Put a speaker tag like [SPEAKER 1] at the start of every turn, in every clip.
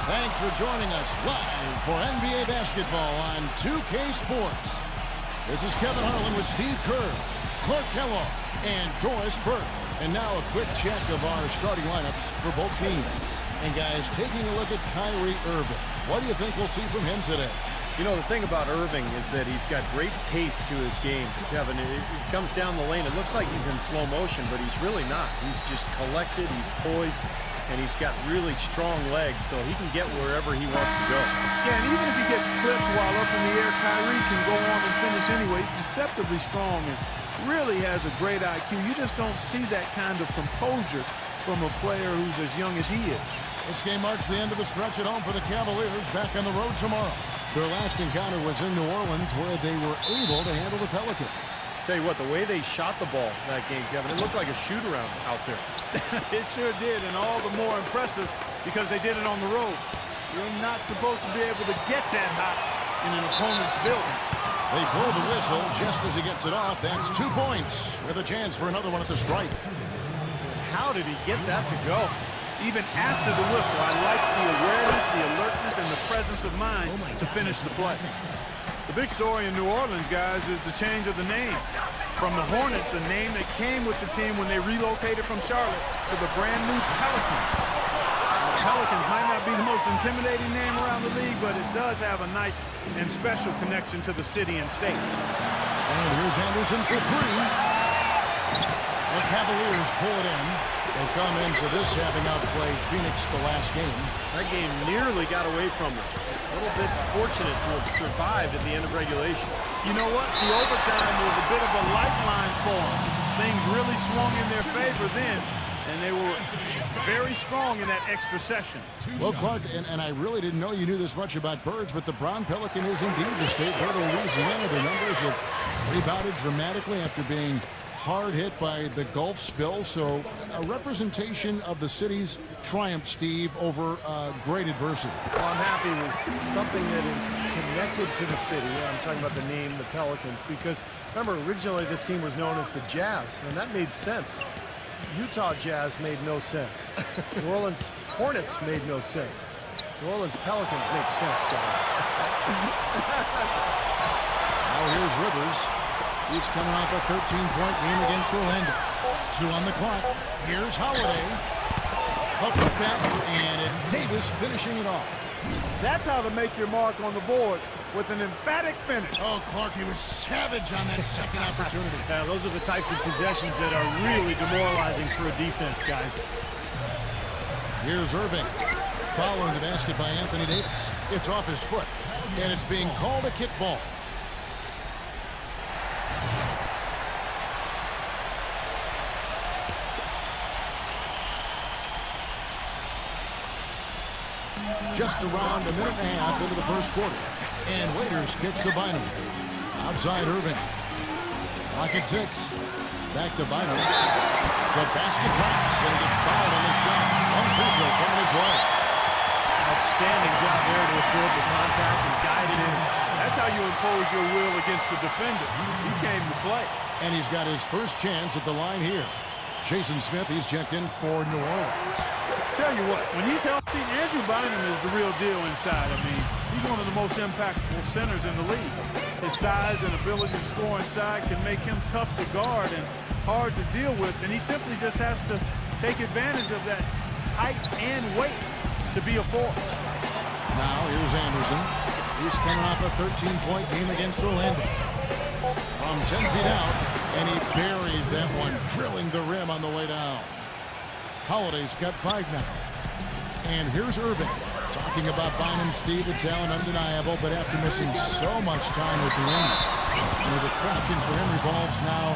[SPEAKER 1] Thanks for joining us live for NBA basketball on 2K Sports. This is Kevin Harlan with Steve Kerr, Clark Kellogg, and Doris Burke. And now a quick check of our starting lineups for both teams. And guys, taking a look at Kyrie Irving. What do you think we'll see from him today?
[SPEAKER 2] You know, the thing about Irving is that he's got great pace to his game, Kevin. It comes down the lane. It looks like he's in slow motion, but he's really not. He's just collected, he's poised, and he's got really strong legs, so he can get wherever he wants to go.
[SPEAKER 3] Yeah, and even if he gets clipped while up in the air, Kyrie can go on and finish anyway. He's deceptively strong and really has a great IQ. You just don't see that kind of composure from a player who's as young as he is.
[SPEAKER 1] This game marks the end of the stretch at home for the Cavaliers, back on the road tomorrow. Their last encounter was in New Orleans, where they were able to handle the Pelicans.
[SPEAKER 2] Tell you what, the way they shot the ball that game, Kevin, it looked like a shoot-around out there.
[SPEAKER 3] It sure did, and all the more impressive because they did it on the road. You're not supposed to be able to get that hot in an opponent's building.
[SPEAKER 1] They blow the whistle just as he gets it off. That's 2 points with a chance for another one at the stripe.
[SPEAKER 2] How did he get that to go?
[SPEAKER 3] Even after the whistle, I like the awareness, the alertness, and the presence of mind to finish the play. The big story in New Orleans, guys, is the change of the name. From the Hornets, a name that came with the team when they relocated from Charlotte, to the brand-new Pelicans. The Pelicans might not be the most intimidating name around the league, but it does have a nice and special connection to the city and state.
[SPEAKER 1] And here's Anderson for three. The Cavaliers pull it in. They come into this having outplayed Phoenix the last game.
[SPEAKER 2] That game nearly got away from them. A little bit fortunate to have survived at the end of regulation.
[SPEAKER 3] You know what? The overtime was a bit of a lifeline for them. Things really swung in their favor then, and they were very strong in that extra session.
[SPEAKER 1] Well, Clark, and I really didn't know you knew this much about birds, but the brown pelican is indeed the state bird of Louisiana. Their numbers have rebounded dramatically after being hard hit by the Gulf spill, so a representation of the city's triumph, Steve, over great adversity.
[SPEAKER 2] Well, I'm happy with something that is connected to the city. I'm talking about the name, the Pelicans, because remember, originally this team was known as the Jazz, and that made sense. Utah Jazz made no sense. New Orleans Hornets made no sense. New Orleans Pelicans make sense, guys.
[SPEAKER 1] Now here's Rivers. He's coming off a 13-point game against Orlando. 2 on the clock. Here's Holiday. A putback, and it's Davis finishing it off.
[SPEAKER 3] That's how to make your mark on the board, with an emphatic finish.
[SPEAKER 1] Oh, Clark, he was savage on that second opportunity.
[SPEAKER 2] Yeah, those are the types of possessions that are really demoralizing for a defense, guys.
[SPEAKER 1] Here's Irving. Following the basket by Anthony Davis. It's off his foot, and it's being called a kickball. Just around a minute and a half into the first quarter. And Waiters kicks to Bynum. Outside Irving. Clock at 6. Back to Bynum. The basket drops and gets fouled on the shot. One free throw coming his way.
[SPEAKER 2] Outstanding job there to absorb the contact and guide it in.
[SPEAKER 3] That's how you impose your will against the defender. He came to play.
[SPEAKER 1] And he's got his first chance at the line here. Jason Smith, he's checked in for New Orleans.
[SPEAKER 3] Tell you what, when he's healthy, Andrew Bynum is the real deal inside. I mean, he's one of the most impactful centers in the league. His size and ability to score inside can make him tough to guard and hard to deal with, and he simply just has to take advantage of that height and weight to be a force.
[SPEAKER 1] Now here's Anderson. He's coming off a 13-point game against Orlando. From 10 feet out, and he buries that one, drilling the rim on the way down. Holiday's got 5 now. And here's Irving. Talking about Bynum, Steve, the talent undeniable, but after missing so much time with the injury, the question for him revolves now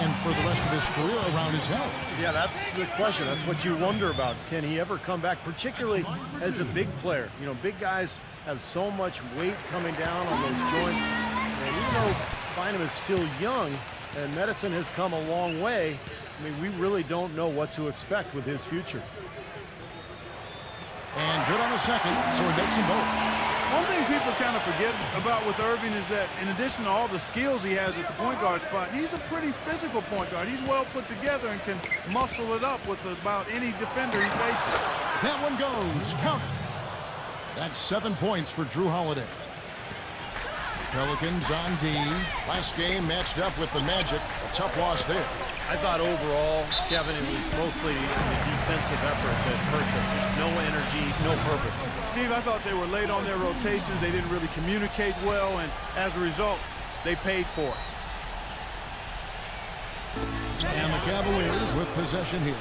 [SPEAKER 1] and for the rest of his career around his health.
[SPEAKER 2] Yeah, that's the question. That's what you wonder about. Can he ever come back, particularly as a big player? You know, big guys have so much weight coming down on those joints. And even though Bynum is still young and medicine has come a long way, I mean, we really don't know what to expect with his future.
[SPEAKER 1] And good on the second, so he makes them both.
[SPEAKER 3] One thing people kind of forget about with Irving is that in addition to all the skills he has at the point guard spot, he's a pretty physical point guard. He's well put together and can muscle it up with about any defender he faces.
[SPEAKER 1] That one goes. Count it. That's 7 points for Drew Holiday. Pelicans on D. Last game matched up with the Magic. A tough loss there.
[SPEAKER 2] I thought overall, Kevin, it was mostly the defensive effort that hurt them. Just no energy, no purpose.
[SPEAKER 3] Steve, I thought they were late on their rotations. They didn't really communicate well, and as a result, they paid for it.
[SPEAKER 1] And the Cavaliers with possession here.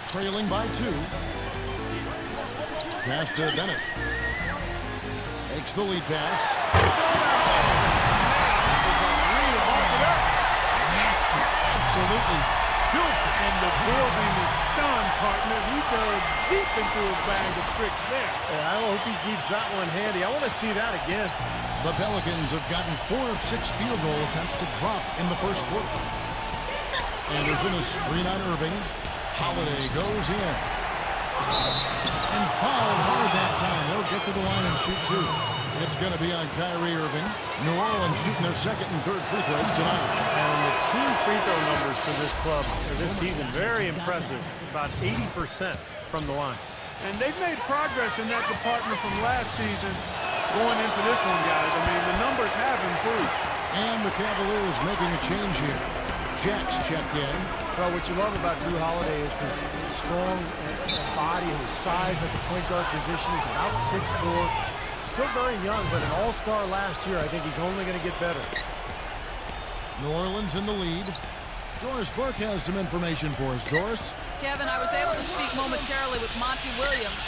[SPEAKER 1] Trailing by 2. Pass to Bennett. Takes the lead pass. Nasty. Absolutely filthy.
[SPEAKER 3] And the building is stunned, partner. He dug deep into a bag of tricks there.
[SPEAKER 2] I hope he keeps that one handy. I want to see that again.
[SPEAKER 1] The Pelicans have gotten 4 of 6 field goal attempts to drop in the first quarter. Anderson, a screen on Irving. Holiday goes in. And fouled hard that time. They'll get to the line and shoot 2. It's going to be on Kyrie Irving. New Orleans shooting their second and third free throws tonight.
[SPEAKER 2] And the team free throw numbers for this club this season, very impressive. About 80% from the line.
[SPEAKER 3] And they've made progress in that department from last season going into this one, guys. I mean, the numbers have improved.
[SPEAKER 1] And the Cavaliers making a change here. Jack's checked in.
[SPEAKER 2] Well, what you love about Drew Holiday is his strong body, his size at the point guard position. He's about 6'4". Still very young, but an all-star last year. I think he's only going to get better.
[SPEAKER 1] New Orleans in the lead. Doris Burke has some information for us. Doris?
[SPEAKER 4] Kevin, I was able to speak momentarily with Monty Williams.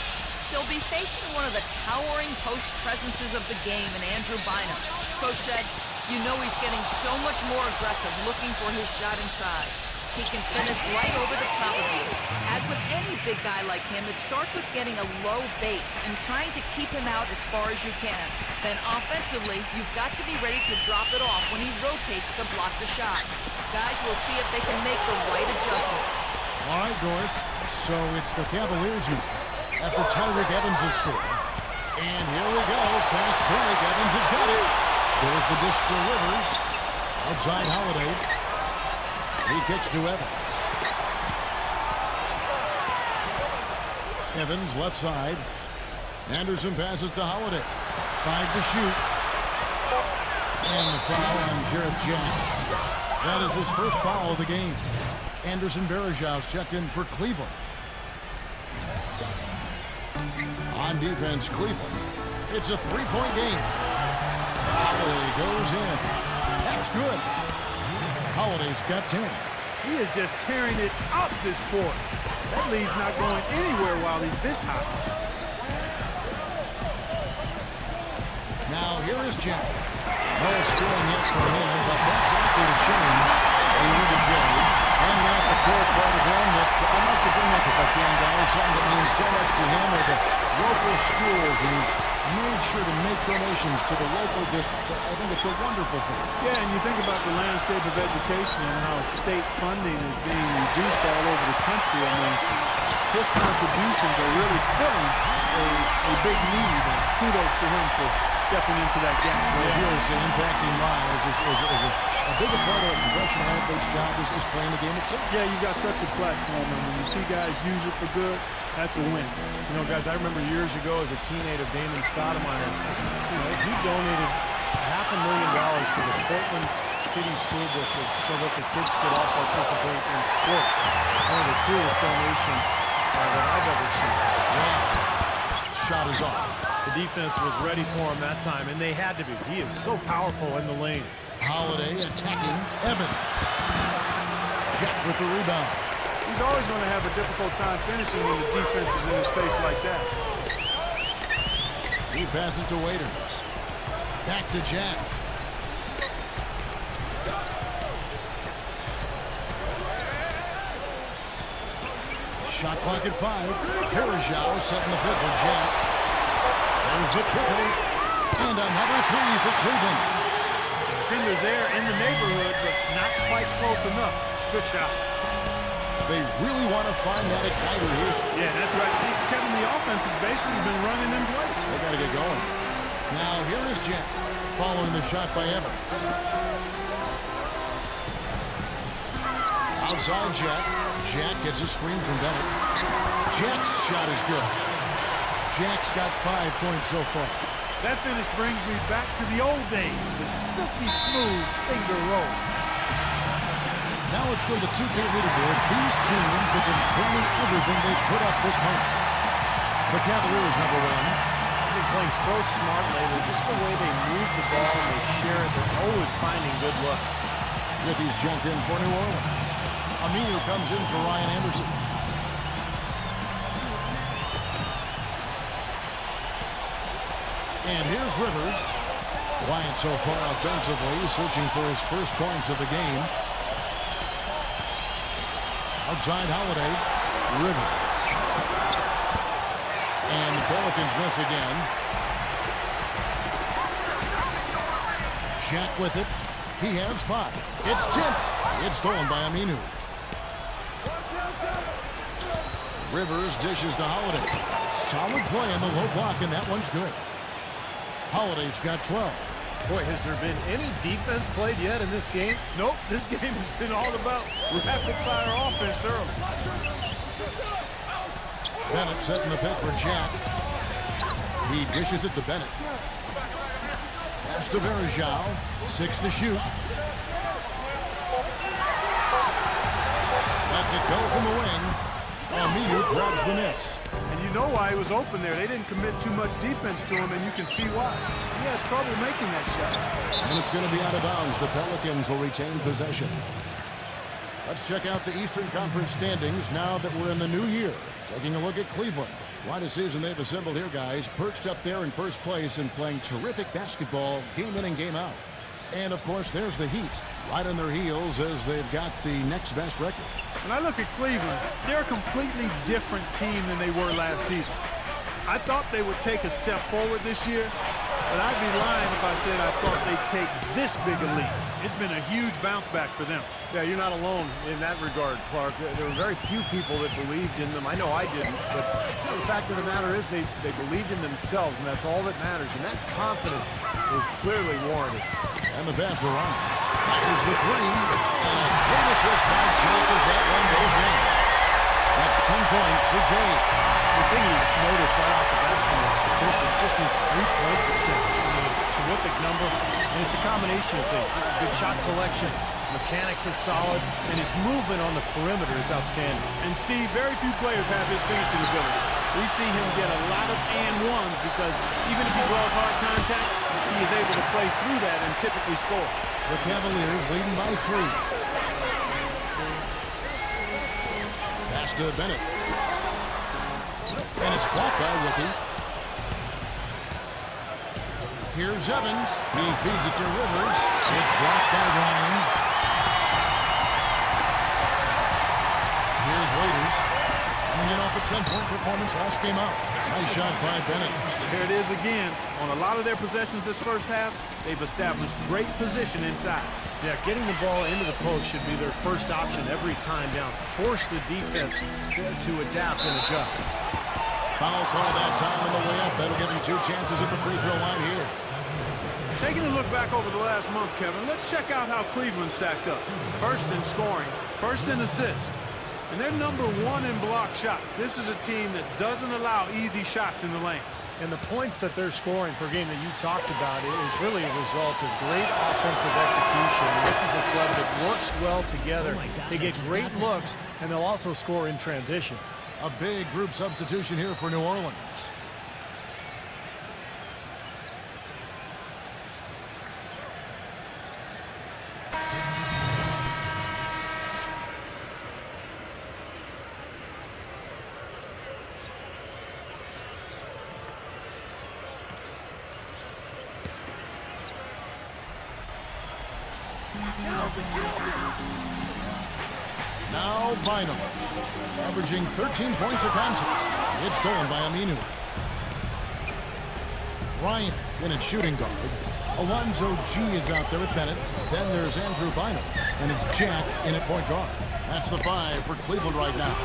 [SPEAKER 4] He'll be facing one of the towering post presences of the game in Andrew Bynum. Coach said, you know he's getting so much more aggressive looking for his shot inside. He can finish right over the top of you. As with any big guy like him, it starts with getting a low base and trying to keep him out as far as you can. Then offensively, you've got to be ready to drop it off when he rotates to block the shot. Guys will see if they can make the right adjustments.
[SPEAKER 1] All right, Doris. So it's the Cavaliers who, after Tyreke Evans has scored. And here we go. Fast break. Evans has got it. There's the dish to Rivers. Outside Holiday. He kicks to Evans. Evans left side. Anderson passes to Holiday. 5 to shoot. And the foul on Jarrett Jack. That is his first foul of the game. Anderson Varejau's checked in for Cleveland. On defense, Cleveland. It's a 3-point game. Holiday goes in. That's good. Holiday's got 10.
[SPEAKER 3] He is just tearing it up this court. That lead's not going anywhere while he's this hot.
[SPEAKER 1] Now here is Jack. No scoring yet for him, but that's likely to change. They need to Jerry. And at the core part of him that I'd like to bring up if I can, guys. Something that means so much to him are the local schools, and he's made sure to make donations to the local districts. I think it's a wonderful thing.
[SPEAKER 3] Yeah, and you think about the landscape of education and how state funding is being reduced all over the country. I mean, his contributions are really filling a big need, and kudos to him for stepping into that gap.
[SPEAKER 1] As you were saying, impacting lives is a bigger part of a professional athlete's job is playing the game itself.
[SPEAKER 3] Yeah, you got such a platform, and when you see guys use it for good, that's a win.
[SPEAKER 2] You know, guys, I remember years ago as a teenager, Damon Stoudemire, you know, he donated $500,000 to the Portland City School District so that the kids could all participate in sports. One of the coolest donations that I've ever seen.
[SPEAKER 1] Wow. Shot is off.
[SPEAKER 2] The defense was ready for him that time, and they had to be. He is so powerful in the lane.
[SPEAKER 1] Holiday attacking Evans. Jack with the rebound.
[SPEAKER 3] He's always going to have a difficult time finishing when the defense is in his face like that.
[SPEAKER 1] He passes to Waiters. Back to Jack. Shot clock at 5. Varejao setting the pit for Jack. There's a triple. And another 3 for Cleveland.
[SPEAKER 3] Defender there in the neighborhood, but not quite close enough. Good shot.
[SPEAKER 1] They really want to find that igniter here.
[SPEAKER 3] Yeah, that's right. Kevin, the offense has basically been running in place.
[SPEAKER 1] They got to get going. Now here is Jack following the shot by Evans. Outside Jack. Jack gets a screen from Bennett. Jack's shot is good. Jack's got 5 points so far.
[SPEAKER 3] That finish brings me back to the old days, the silky smooth finger roll.
[SPEAKER 1] Now let's go to the 2K leaderboard. These teams have been pulling everything they put up this month. The Cavaliers, number 1.
[SPEAKER 2] They've been playing so smart lately. Just the way they move the ball and they share it. They're always finding good looks.
[SPEAKER 1] Griffey's jumped in for New Orleans. Aminu comes in for Ryan Anderson. And here's Rivers. Quiet so far offensively, searching for his first points of the game. Outside Holiday. Rivers. And the Pelicans miss again. Shaq with it. He has 5. It's tipped. It's stolen by Aminu. Rivers dishes to Holiday. Solid play in the low block, and that one's good. Holiday's got 12.
[SPEAKER 2] Boy, has there been any defense played yet in this game?
[SPEAKER 3] Nope, this game has been all about rapid-fire offense early.
[SPEAKER 1] Bennett setting the pick for Jack. He dishes it to Bennett. Pass to Varejao. 6 to shoot. Lets it go from the wing. Aminu grabs the miss.
[SPEAKER 3] And you know why he was open there. They didn't commit too much defense to him, and you can see why. He has trouble making that shot.
[SPEAKER 1] And it's going to be out of bounds. The Pelicans will retain possession. Let's check out the Eastern Conference standings now that we're in the new year. Taking a look at Cleveland. What a season they've assembled here, guys. Perched up there in first place and playing terrific basketball game in and game out. And, of course, there's the Heat. Right on their heels as they've got the next best record.
[SPEAKER 3] When I look at Cleveland, they're a completely different team than they were last season. I thought they would take a step forward this year, but I'd be lying if I said I thought they'd take this big a leap. It's been a huge bounce back for them.
[SPEAKER 2] Yeah, you're not alone in that regard, Clark. There were very few people that believed in them. I know I didn't, but the fact of the matter is they believed in themselves, and that's all that matters. And that confidence is clearly warranted.
[SPEAKER 1] And the pass for Ryan. Fires the 3. And a great assist by Jake as that one goes in. That's 10 points for Jake.
[SPEAKER 2] The thing you notice right off the bat from the statistic, just his three-point percentage. I mean, it's a terrific number, and it's a combination of things. Good shot selection, mechanics is solid, and his movement on the perimeter is outstanding.
[SPEAKER 3] And Steve, very few players have his finishing ability. We see him get a lot of and-ones because even if he draws hard contact, he is able to play through that and typically score.
[SPEAKER 1] The Cavaliers leading by 3. Pass to Bennett. And it's blocked by Ricky. Here's Evans. He feeds it to Rivers. It's blocked by Ryan. Here's Waiters. Coming in off a 10-point performance last game out. Nice shot by Bennett.
[SPEAKER 3] There it is again. On a lot of their possessions this first half, they've established great position inside.
[SPEAKER 2] Yeah, getting the ball into the post should be their first option every time down. Force the defense to adapt and adjust.
[SPEAKER 1] Foul call that time on the way up. That'll give him 2 chances at the free throw line here.
[SPEAKER 3] Taking a look back over the last month, Kevin, let's check out how Cleveland stacked up. First in scoring, first in assists. And they're number 1 in block shot. This is a team that doesn't allow easy shots in the lane.
[SPEAKER 2] And the points that they're scoring per game that you talked about is really a result of great offensive execution. And this is a club that works well together. They get great looks, and they'll also score in transition.
[SPEAKER 1] A big group substitution here for New Orleans. Now Bynum, averaging 13 points a contest. It's stolen by Aminu. Ryan in at shooting guard. Alonzo G is out there with Bennett. Then there's Andrew Bynum. And it's Jack in at point guard. That's the 5 for Cleveland right now.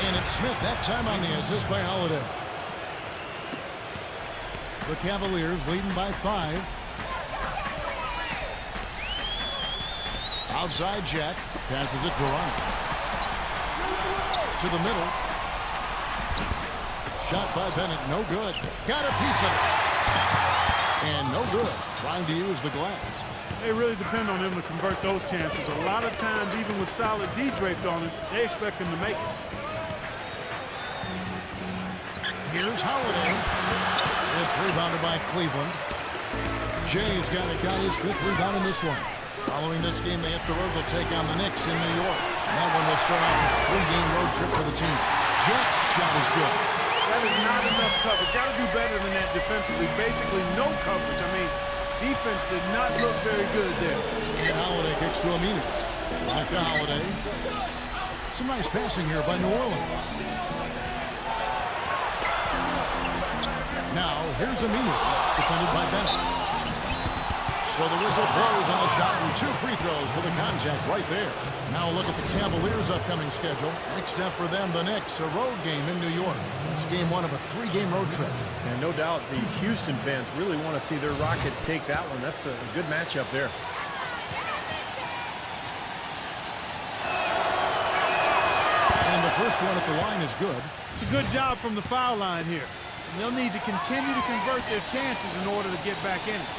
[SPEAKER 1] And it's Smith that time on the assist by Holiday. The Cavaliers leading by 5. Outside Jack. Passes it to Ryan. To the middle. shot by Bennett, no good. Got a piece of it. And no good. Trying to use the glass.
[SPEAKER 3] They really depend on him to convert those chances. A lot of times, even with solid D draped on it, they expect him to make it.
[SPEAKER 1] Here's Holiday. It's rebounded by Cleveland. Jay's got his 5th rebound in this one. Following this game, they hit the road to take on the Knicks in New York. That one will start off a 3-game road trip for the team. Jack's shot is good.
[SPEAKER 3] That is not enough coverage. Got to do better than that defensively. Basically, no coverage. I mean, defense did not look very good there.
[SPEAKER 1] And Holiday kicks to Aminu. Back to Holiday. Some nice passing here by New Orleans. Now, here's Aminu, defended by Bennett. So the whistle blows on the shot and 2 free throws for the contact right there. Now look at the Cavaliers' upcoming schedule. Next up for them, the Knicks, a road game in New York. It's game 1 of a 3-game road trip.
[SPEAKER 2] And no doubt the Houston fans really want to see their Rockets take that one. That's a good matchup there.
[SPEAKER 1] And the first one at the line is good.
[SPEAKER 3] It's a good job from the foul line here. And they'll need to continue to convert their chances in order to get back in it.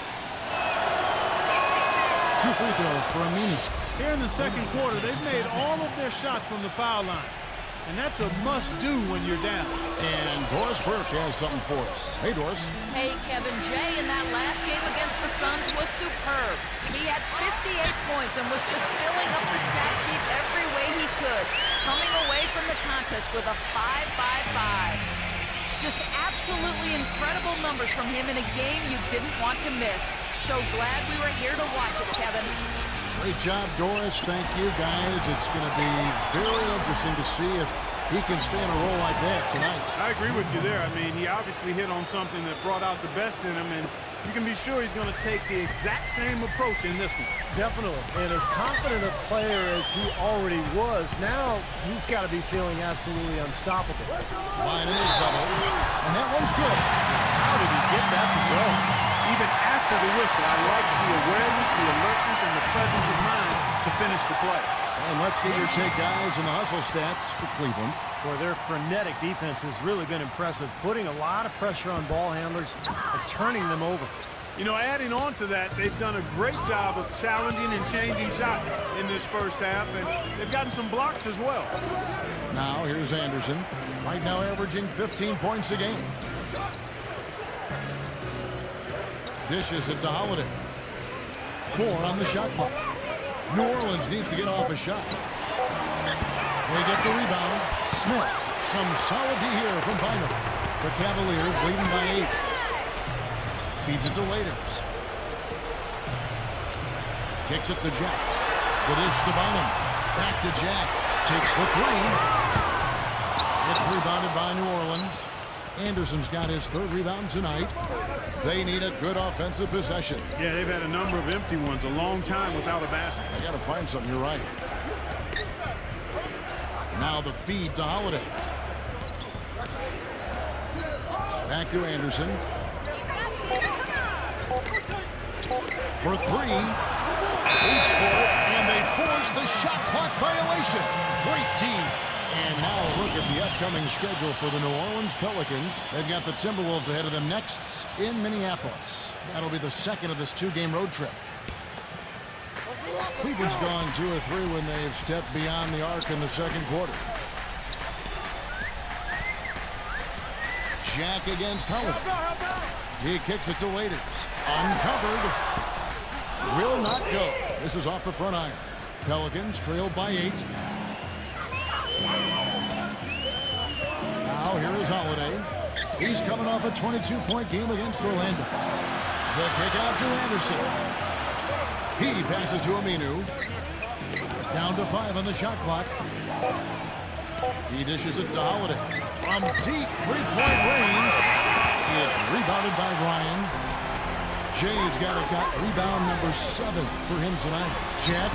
[SPEAKER 1] 2 free throws for Aminu.
[SPEAKER 3] Here in the second quarter, they've made all of their shots from the foul line. And that's a must-do when you're down.
[SPEAKER 1] And Doris Burke has something for us. Hey, Doris.
[SPEAKER 4] Hey, Kevin, Jay in that last game against the Suns was superb. He had 58 points and was just filling up the stat sheet every way he could, coming away from the contest with a 5-5-5. Just absolutely incredible numbers from him in a game you didn't want to miss. So glad we were here to watch it, Kevin.
[SPEAKER 1] Great job, Doris. Thank you, guys. It's going to be very interesting to see if he can stay in a role like that tonight.
[SPEAKER 3] I agree with you there. I mean, he obviously hit on something that brought out the best in him, and you can be sure he's going to take the exact same approach in this one.
[SPEAKER 2] Definitely. And as confident a player as he already was, now he's got to be feeling absolutely unstoppable.
[SPEAKER 1] Line is double, and that one's good.
[SPEAKER 2] How did he get that to go?
[SPEAKER 3] Even after the whistle, I like the awareness, the alertness, and the presence of mind to finish the play.
[SPEAKER 1] And let's get your take, guys, on the hustle stats for Cleveland.
[SPEAKER 2] Boy, their frenetic defense has really been impressive, putting a lot of pressure on ball handlers and turning them over.
[SPEAKER 3] You know, adding on to that, they've done a great job of challenging and changing shots in this first half, and they've gotten some blocks as well.
[SPEAKER 1] Now, here's Anderson. Right now averaging 15 points a game. Dishes it to Holiday. 4 on the shot clock. New Orleans needs to get off a shot. They get the rebound. Smith. Some solid D here from Bynum. The Cavaliers leading by 8. Feeds it to Waiters. Kicks it to Jack. The dish to Bynum. Back to Jack. Takes the 3. It's rebounded by New Orleans. Anderson's got his 3rd rebound tonight. They need a good offensive possession.
[SPEAKER 3] Yeah, they've had a number of empty ones, a long time without a basket.
[SPEAKER 1] I got to find something. You're right. Now the feed to Holiday. Back to Anderson. For 3. Waits for it, and they force the shot clock violation. Great team. And now look at the upcoming schedule for the New Orleans Pelicans. They've got the Timberwolves ahead of them next in Minneapolis. That'll be the second of this 2-game road trip. Cleveland's gone 2 or 3 when they've stepped beyond the arc in the second quarter. Jack against Howard. He kicks it to Waiters. Uncovered. Will not go. This is off the front iron. Pelicans trailed by 8. Now here is Holiday. He's coming off a 22-point game against Orlando. The kick out to Anderson. He passes to Aminu. Down to 5 on the shot clock. He dishes it to Holiday. From deep 3-point range. It's rebounded by Ryan. Jay's got rebound number 7 for him tonight. Jack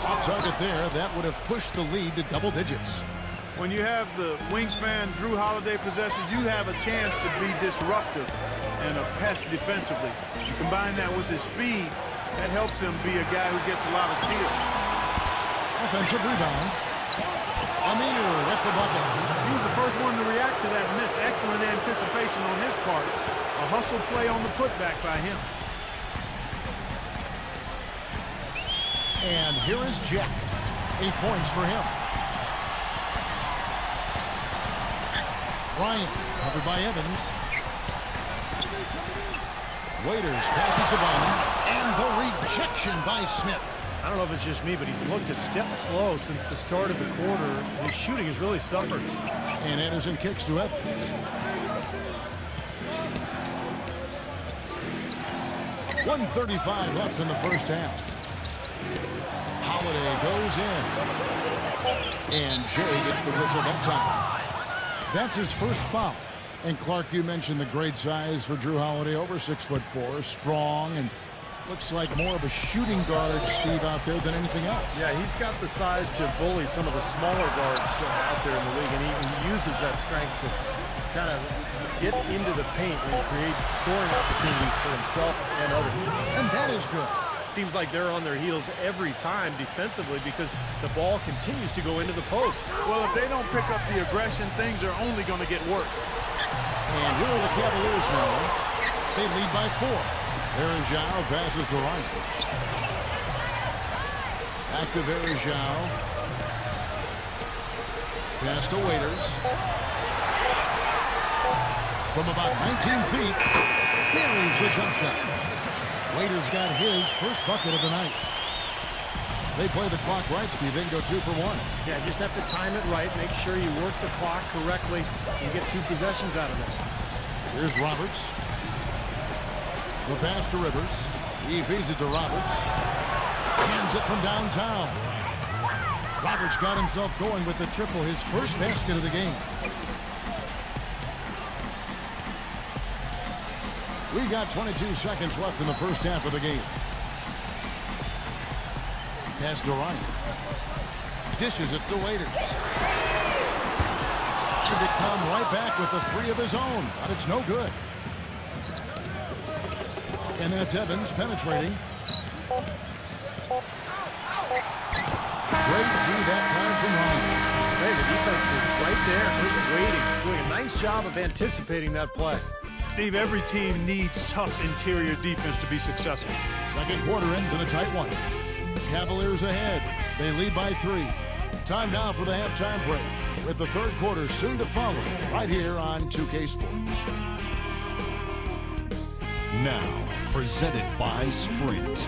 [SPEAKER 1] off target there. That would have pushed the lead to double digits.
[SPEAKER 3] When you have the wingspan Drew Holiday possesses, you have a chance to be disruptive and a pest defensively. You combine that with his speed, that helps him be a guy who gets a lot of steals.
[SPEAKER 1] Offensive rebound. Aminu at the bucket.
[SPEAKER 3] He was the first one to react react to that miss. Excellent anticipation on his part. A hustle play on the putback by him.
[SPEAKER 1] And here is Jack. 8 points for him. Bryant, covered by Evans. Waiters passes to Bynum. And the rejection by Smith.
[SPEAKER 2] I don't know if it's just me, but he's looked a step slow since the start of the quarter. His shooting has really suffered.
[SPEAKER 1] And Anderson kicks to Evans. 1:35 left in the first half. Holiday goes in. And Jay gets the whistle that time. That's his first foul. And Clark, you mentioned the great size for Drew Holiday, over 6'4", strong, and looks like more of a shooting guard, Steve, out there than anything else.
[SPEAKER 2] Yeah, he's got the size to bully some of the smaller guards out there in the league, and he uses that strength to kind of get into the paint and create scoring opportunities for himself and others.
[SPEAKER 1] And that is good.
[SPEAKER 2] Seems like they're on their heels every time defensively because the ball continues to go into the post.
[SPEAKER 3] Well, if they don't pick up the aggression, things are only going to get worse.
[SPEAKER 1] And here are the Cavaliers now. They lead by 4. Verajao passes to Ryan. Back to Verajao. Pass to Waiters. From about 19 feet, buries the jump shot. Waiters got his first bucket of the night. They play the clock right, Steve. They can go 2 for 1.
[SPEAKER 2] Yeah, just have to time it right. Make sure you work the clock correctly and get 2 possessions out of this.
[SPEAKER 1] Here's Roberts. The pass to Rivers. He feeds it to Roberts. Hands it from downtown. Roberts got himself going with the triple, his first basket of the game. We've got 22 seconds left in the first half of the game. Pass to Ryan. Dishes it to Waiters. Trying to come right back with the 3 of his own, but it's no good. And that's Evans penetrating. Great D that time from Ryan.
[SPEAKER 2] Hey, the defense was right there, just waiting, doing a nice job of anticipating that play.
[SPEAKER 3] Steve, every team needs tough interior defense to be successful.
[SPEAKER 1] Second quarter ends in a tight one. Cavaliers ahead. They lead by 3. Time now for the halftime break, with the third quarter soon to follow, right here on 2K Sports.
[SPEAKER 5] Now, presented by Sprint.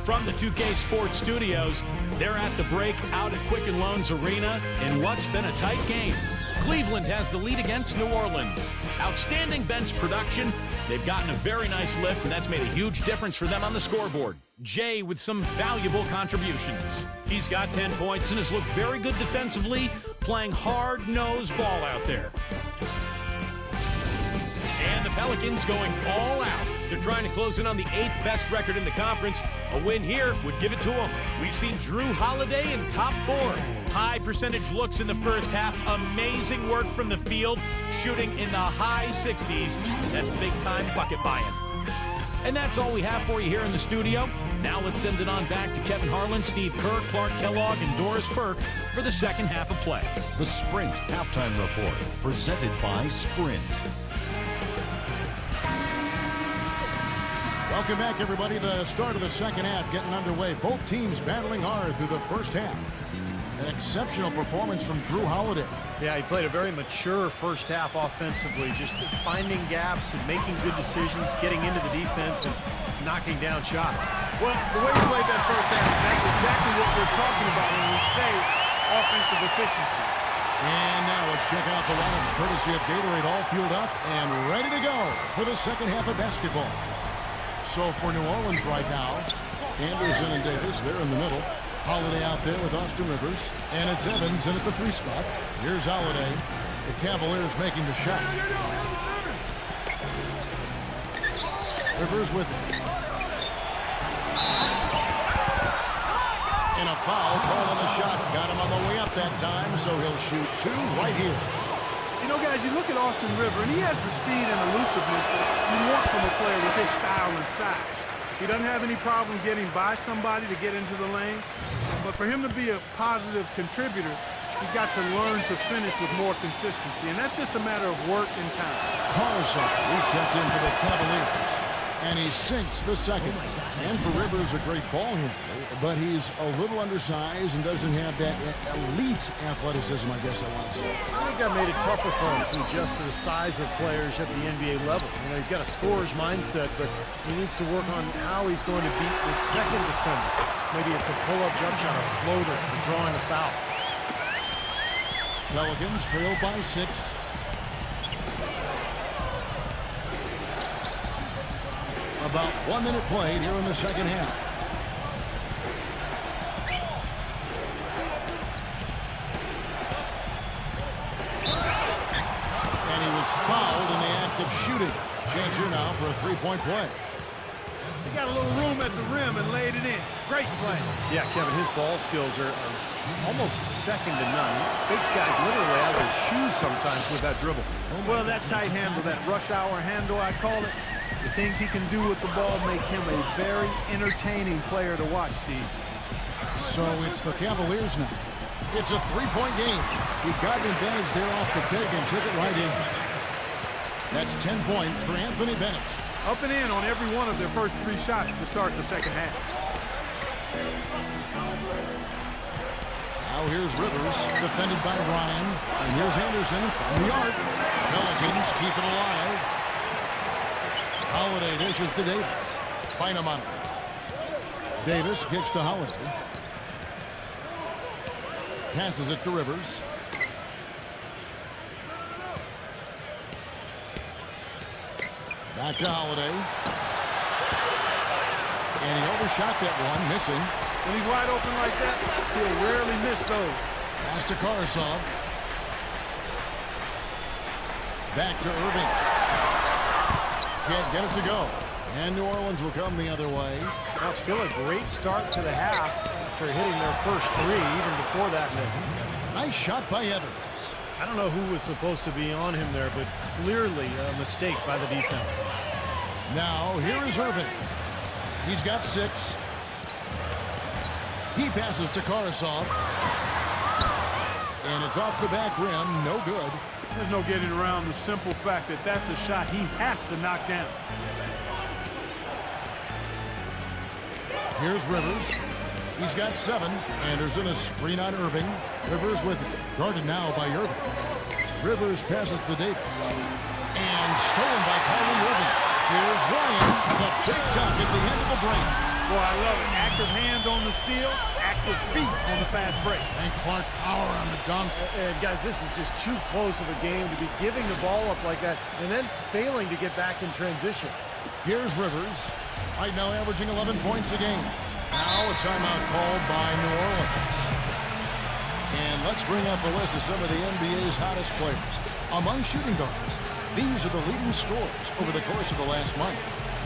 [SPEAKER 6] From the 2K Sports Studios, they're at the break out at Quicken Loans Arena in what's been a tight game. Cleveland has the lead against New Orleans. Outstanding bench production. They've gotten a very nice lift, and that's made a huge difference for them on the scoreboard. Jay with some valuable contributions. He's got 10 points and has looked very good defensively, playing hard-nosed ball out there. And the Pelicans going all out. They're trying to close in on the 8th best record in the conference. A win here would give it to them. We've seen Drew Holiday in top 4. High percentage looks in the first half. Amazing work from the field, shooting in the high 60s. That's big-time bucket by him. And that's all we have for you here in the studio. Now let's send it on back to Kevin Harlan, Steve Kerr, Clark Kellogg, and Doris Burke for the second half of play.
[SPEAKER 5] The Sprint Halftime Report, presented by Sprint.
[SPEAKER 1] Welcome back, everybody. The start of the second half getting underway. Both teams battling hard through the first half. An exceptional performance from Drew Holiday.
[SPEAKER 2] Yeah, he played a very mature first half offensively, just finding gaps and making good decisions, getting into the defense and knocking down shots.
[SPEAKER 3] Well, the way he played that first half, that's exactly what we're talking about when we say offensive efficiency.
[SPEAKER 1] And now let's check out the lineups courtesy of Gatorade, all fueled up and ready to go for the second half of basketball. So for New Orleans right now, Anderson and Davis, they're in the middle. Holiday out there with Austin Rivers. And it's Evans in at the 3 spot. Here's Holiday. The Cavaliers making the shot. Rivers with it. And a foul call on the shot. Got him on the way up that time, so he'll shoot 2 right here.
[SPEAKER 3] You know, guys, you look at Austin River, and he has the speed and elusiveness that you want from a player with his style and size. He doesn't have any problem getting by somebody to get into the lane. But for him to be a positive contributor, He's got to learn to finish with more consistency, and that's just a matter of work and time.
[SPEAKER 1] Carson, he's checked in for the Cavaliers. And he sinks the second. And for Rivers, a great ball handler, but he's a little undersized and doesn't have that elite athleticism, I guess I want to say.
[SPEAKER 2] I think that made it tougher for him to adjust to the size of players at the NBA level. You know, he's got a scorer's mindset, but he needs to work on how he's going to beat the second defender. Maybe it's a pull-up jump shot, a floater, drawing a foul.
[SPEAKER 1] Pelicans trail by 6. About 1 minute played here in the second half. And he was fouled in the act of shooting. Change here now for a three-point play.
[SPEAKER 3] He got a little room at the rim and laid it in. Great play.
[SPEAKER 2] Yeah, Kevin, his ball skills are almost second to none. He fakes guys literally out of their shoes sometimes with that dribble.
[SPEAKER 3] Well, that tight handle, that rush hour handle, I call it. The things he can do with the ball make him a very entertaining player to watch, Steve.
[SPEAKER 1] So it's the Cavaliers now. It's a three-point game. He got an advantage there off the fake and took it right in. That's 10 points for Anthony Bennett.
[SPEAKER 3] Up and in on every one of their first 3 shots to start the second half.
[SPEAKER 1] Now here's Rivers, defended by Ryan. And here's Anderson from the arc. Pelicans keep it alive. Holiday dishes to Davis. Bynum on it. Davis gets to Holiday. Passes it to Rivers. Back to Holiday. And he overshot that one, missing.
[SPEAKER 3] When he's wide open like that, he'll rarely miss those.
[SPEAKER 1] Pass to Karasov. Back to Irving. Can't get it to go. And New Orleans will come the other way.
[SPEAKER 2] Well, still a great start to the half after hitting their first 3, even before that miss.
[SPEAKER 1] Nice shot by Evans.
[SPEAKER 2] I don't know who was supposed to be on him there, but clearly a mistake by the defense.
[SPEAKER 1] Now, here is Irving. He's got 6. He passes to Karasov. And it's off the back rim. No good.
[SPEAKER 3] There's no getting around the simple fact that that's a shot he has to knock down.
[SPEAKER 1] Here's Rivers. He's got 7. Anderson a screen on Irving. Rivers with it. Guarded now by Irving. Rivers passes to Davis. And stolen by Kyrie Irving. Here's Ryan. The big jump at the end of the break.
[SPEAKER 3] Boy, I love it. Active hands on the steal, active feet on the fast break.
[SPEAKER 1] And Clark power on the dunk.
[SPEAKER 2] And guys, this is just too close of a game to be giving the ball up like that and then failing to get back in transition.
[SPEAKER 1] Here's Rivers. Right now averaging 11 points a game. Now a timeout called by New Orleans. And let's bring up a list of some of the NBA's hottest players. Among shooting guards, these are the leading scorers over the course of the last month.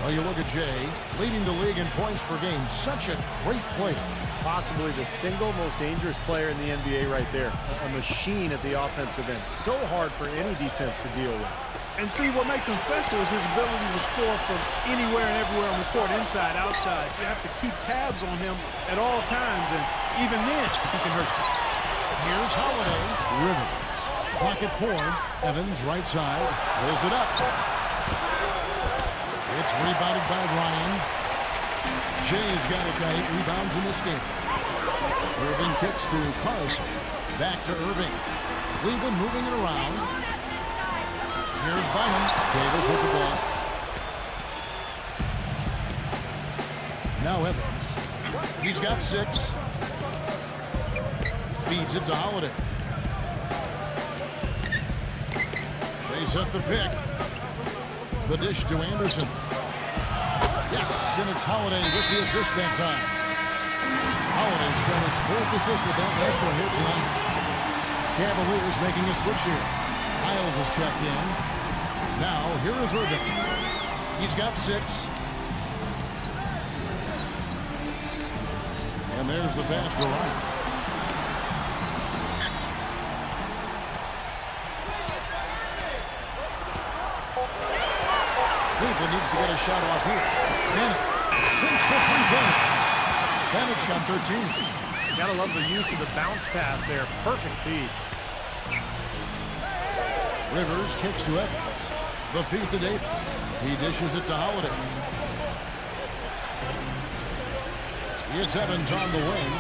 [SPEAKER 1] Well, you look at Jay, leading the league in points per game. Such a great player.
[SPEAKER 2] Possibly the single most dangerous player in the NBA right there. A machine at the offensive end. So hard for any defense to deal with.
[SPEAKER 3] And Steve, what makes him special is his ability to score from anywhere and everywhere on the court, inside, outside. You have to keep tabs on him at all times, and even then, he can hurt you.
[SPEAKER 1] Here's Holiday. Rivers. Pocket 4. Evans, right side. Pulls it up. It's rebounded by Ryan. Jay's got 8 rebounds in this game. Irving kicks to Carson. Back to Irving. Cleveland moving it around. Here's Bynum. Davis with the ball. Now Evans. He's got 6. Feeds it to Holiday. They set the pick. The dish to Anderson. Yes, and it's Holiday with the assist that time. Holiday's got his 4th assist with that last one here tonight. Cavaliers making a switch here. Miles is checked in. Now, here is Irving. He's got 6. And there's the pass to Ryan. Cleveland needs to get a shot off here. Bennett sinks the 3-pointer. Bennett's got 13.
[SPEAKER 2] Gotta love the use of the bounce pass there. Perfect feed.
[SPEAKER 1] Rivers kicks to Evans. The feed to Davis. He dishes it to Holiday. It's Evans on the wing.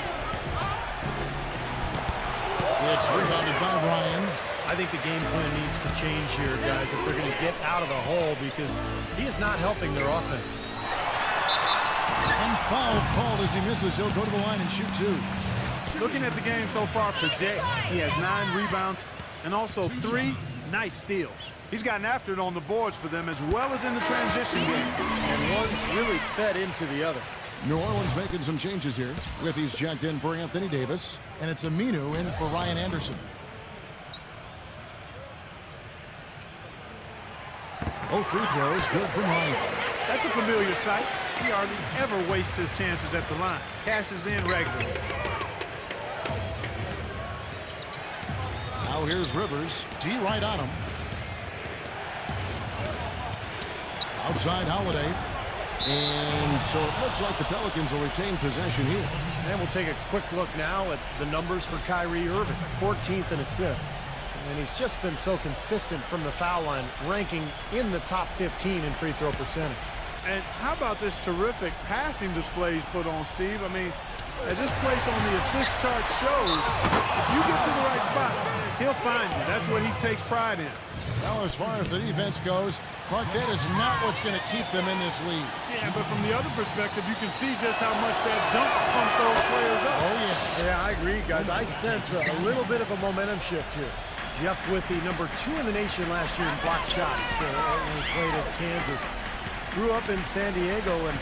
[SPEAKER 1] It's rebounded by Ryan.
[SPEAKER 2] I think the game plan needs to change here, guys, if they're going to get out of the hole, because he is not helping their offense.
[SPEAKER 1] And foul called as he misses. He'll go to the line and shoot two.
[SPEAKER 3] Looking at the game so far for Jay, he has 9 rebounds and also 3 nice steals. He's gotten after it on the boards for them as well as in the transition game.
[SPEAKER 2] And one's really fed into the other.
[SPEAKER 1] New Orleans making some changes here. Withy's checked in for Anthony Davis. And it's Aminu in for Ryan Anderson. Oh, free throws. Good from Ryan.
[SPEAKER 3] That's a familiar sight. He hardly ever wastes his chances at the line. Cashes in regularly.
[SPEAKER 1] Now here's Rivers. D right on him. Outside Holiday. And so it looks like the Pelicans will retain possession here.
[SPEAKER 2] And we'll take a quick look now at the numbers for Kyrie Irving. 14th in assists. And he's just been so consistent from the foul line, ranking in the top 15 in free throw percentage.
[SPEAKER 3] And how about this terrific passing display he's put on, Steve? I mean, as this place on the assist chart shows, if you get to the right spot, he'll find you. That's what he takes pride in.
[SPEAKER 1] Now, as far as the defense goes, Clark, that is not what's going to keep them in this league.
[SPEAKER 3] Yeah, but from the other perspective, you can see just how much that dunk pumps those players up.
[SPEAKER 1] Oh, yes.
[SPEAKER 2] Yeah, I agree, guys. I sense a little bit of a momentum shift here. Jeff Withy, number 2 in the nation last year in block shots when he played at Kansas. Grew up in San Diego and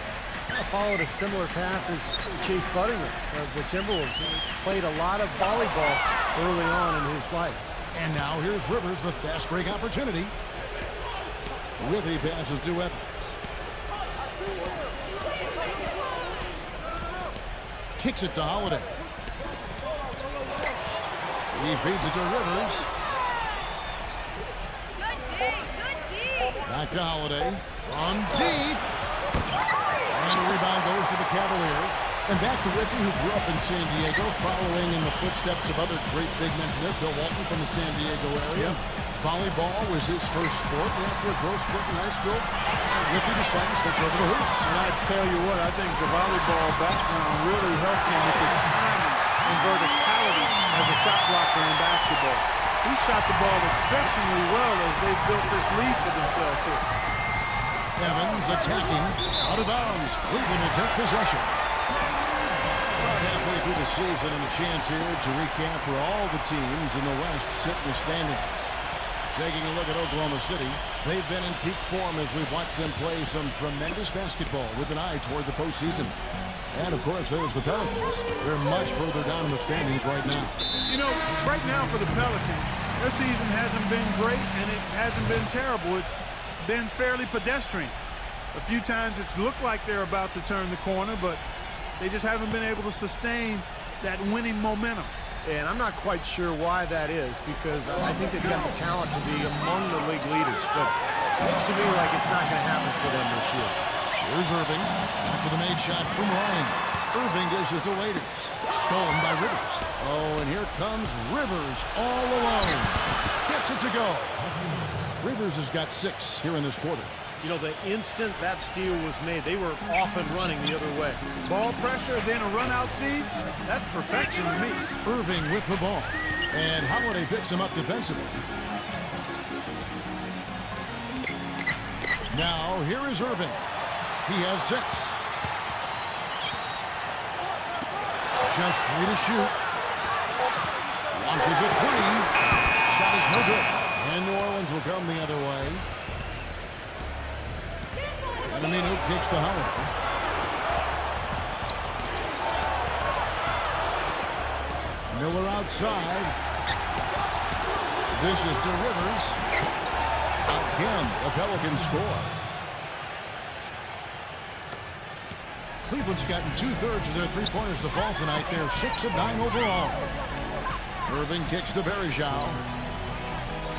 [SPEAKER 2] followed a similar path as Chase Buddingham of the Timberwolves. He played a lot of volleyball early on in his life.
[SPEAKER 1] And now here's Rivers, the fast break opportunity. Withy passes to Evans. Kicks it to Holiday. He feeds it to Rivers. Back to Holiday. On deep. And the rebound goes to the Cavaliers. And back to Withy, who grew up in San Diego, following in the footsteps of other great big men from there. Bill Walton from the San Diego area. Volleyball was his first sport. After a growth sport in high school, Withy decided to switch over to hoops.
[SPEAKER 3] And I tell you what, I think the volleyball background really helped him with his timing and verticality as a shot blocker in basketball. He shot the ball exceptionally well as they built this lead for themselves here.
[SPEAKER 1] Evans attacking. Out of bounds. Cleveland will take possession. Halfway through the season and a chance here to recap for all the teams in the West sit in the standings. Taking a look at Oklahoma City, they've been in peak form as we've watched them play some tremendous basketball with an eye toward the postseason. And, of course, there's the Pelicans. They're much further down in the standings right now.
[SPEAKER 3] You know, right now for the Pelicans, their season hasn't been great and it hasn't been terrible. It's been fairly pedestrian. A few times it's looked like they're about to turn the corner, but they just haven't been able to sustain that winning momentum.
[SPEAKER 2] And I'm not quite sure why that is, because I think they've got the talent to be among the league leaders. But it looks to me like it's not going to happen for them this year.
[SPEAKER 1] Here's Irving after the made shot from Ryan. Irving dishes to Waiters. Stolen by Rivers. Oh, and here comes Rivers all alone. Gets it to go. Rivers has got 6 here in this quarter.
[SPEAKER 2] You know, the instant that steal was made, they were off and running the other way.
[SPEAKER 3] Ball pressure, then a run-out seed. That's perfection to me.
[SPEAKER 1] Irving with the ball. And Holiday picks him up defensively. Now, here is Irving. He has 6. Just 3 to shoot. Launches a 3. Shot is no good. And New Orleans will come the other way. And Aminu kicks to Holiday. Miller outside. This is to Rivers. Again, the Pelicans score. Cleveland's gotten 2/3 of their three-pointers to fall tonight. They're 6 of 9 overall. Irving kicks to Bergeau.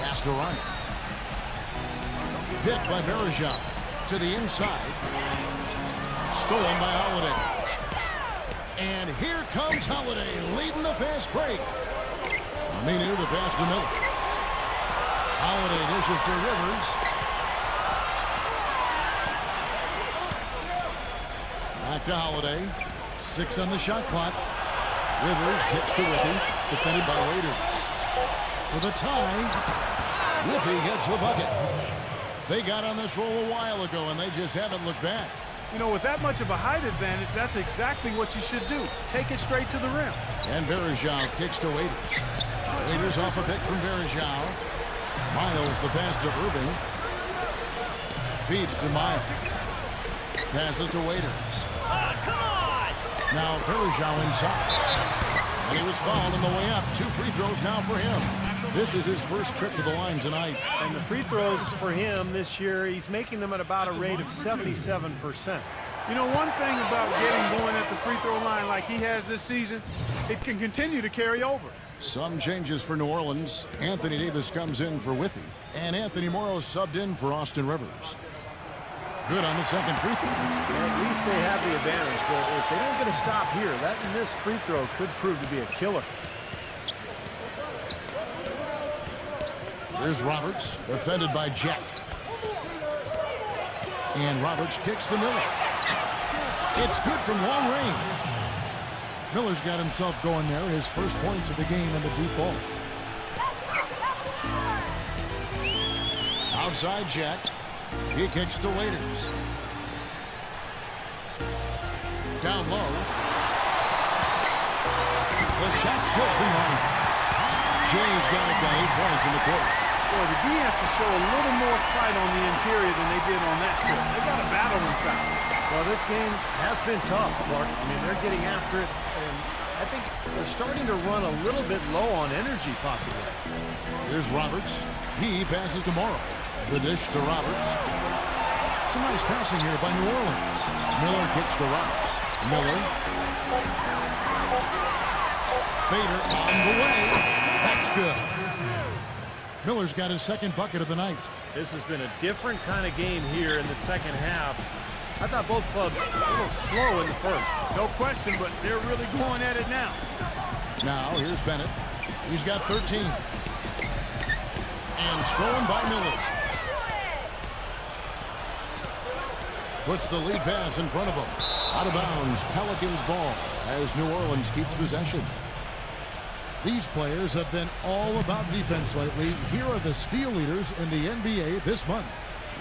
[SPEAKER 1] Pass to Ryan. Hit by Bergeau to the inside. Stolen by Holiday. And here comes Holiday leading the fast break. Aminu, the pass to Miller. Holiday dishes to Rivers. Back to Holiday. 6 on the shot clock. Rivers kicks to Whippy, defended by Waiters. For the tie, Whippy gets the bucket. They got on this roll a while ago, and they just haven't looked back.
[SPEAKER 3] You know, with that much of a height advantage, that's exactly what you should do. Take it straight to the rim.
[SPEAKER 1] And Varejao kicks to Waiters. Waiters off a pick from Varejao. Miles the pass to Irving. Feeds to Miles. Passes to Waiters. Now Varejao inside. And he was fouled on the way up. 2 free throws now for him. This is his first trip to the line tonight.
[SPEAKER 2] And the free throws for him this year, he's making them at about a rate of 77%.
[SPEAKER 3] You know, one thing about getting going at the free throw line like he has this season, it can continue to carry over.
[SPEAKER 1] Some changes for New Orleans. Anthony Davis comes in for Withy. And Anthony Morrow subbed in for Austin Rivers. Good on the second free throw.
[SPEAKER 2] Well, at least they have the advantage, but if they don't get a stop here, that missed free throw could prove to be a killer.
[SPEAKER 1] Here's Roberts, defended by Jack. And Roberts kicks to Miller. It's good from long range. Miller's got himself going there. His first points of the game in the deep ball. Outside Jack. He kicks to Waiters. Down low. The shot's good from long. Jay's got 8 points in the quarter.
[SPEAKER 3] Well, the D has to show a little more fight on the interior than they did on that court. They got a battle inside.
[SPEAKER 2] Well, this game has been tough, Clark. I mean, they're getting after it, and I think they're starting to run a little bit low on energy, possibly.
[SPEAKER 1] Here's Roberts. He passes to Morrow. The dish to Roberts. Some nice passing here by New Orleans. Miller kicks to Roberts. Miller. Fader on the way. That's good. Miller's got his second bucket of the night.
[SPEAKER 2] This has been a different kind of game here in the second half. I thought both clubs a little slow in the first.
[SPEAKER 3] No question, but they're really going at it now.
[SPEAKER 1] Now, here's Bennett. He's got 13. And stolen by Miller. Puts the lead pass in front of him. Out of bounds, Pelicans ball as New Orleans keeps possession. These players have been all about defense lately. Here are the steal leaders in the NBA this month.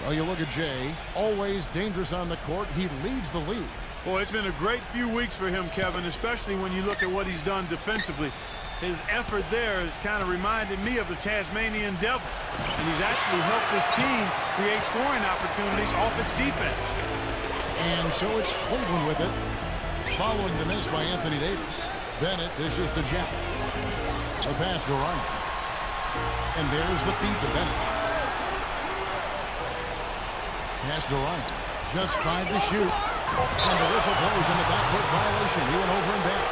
[SPEAKER 1] Well, you look at Jay, always dangerous on the court. He leads the league.
[SPEAKER 3] Boy, it's been a great few weeks for him, Kevin, especially when you look at what he's done defensively. His effort there has kind of reminded me of the Tasmanian Devil. And he's actually helped his team create scoring opportunities off its defense.
[SPEAKER 1] And so it's Cleveland with it. Following the miss by Anthony Davis. Bennett dishes to Jack. A pass to Ryan. And there's the feed to Bennett. Pass to Ryan. Just 5 to shoot. And the whistle blows on the backcourt violation. He went over and back.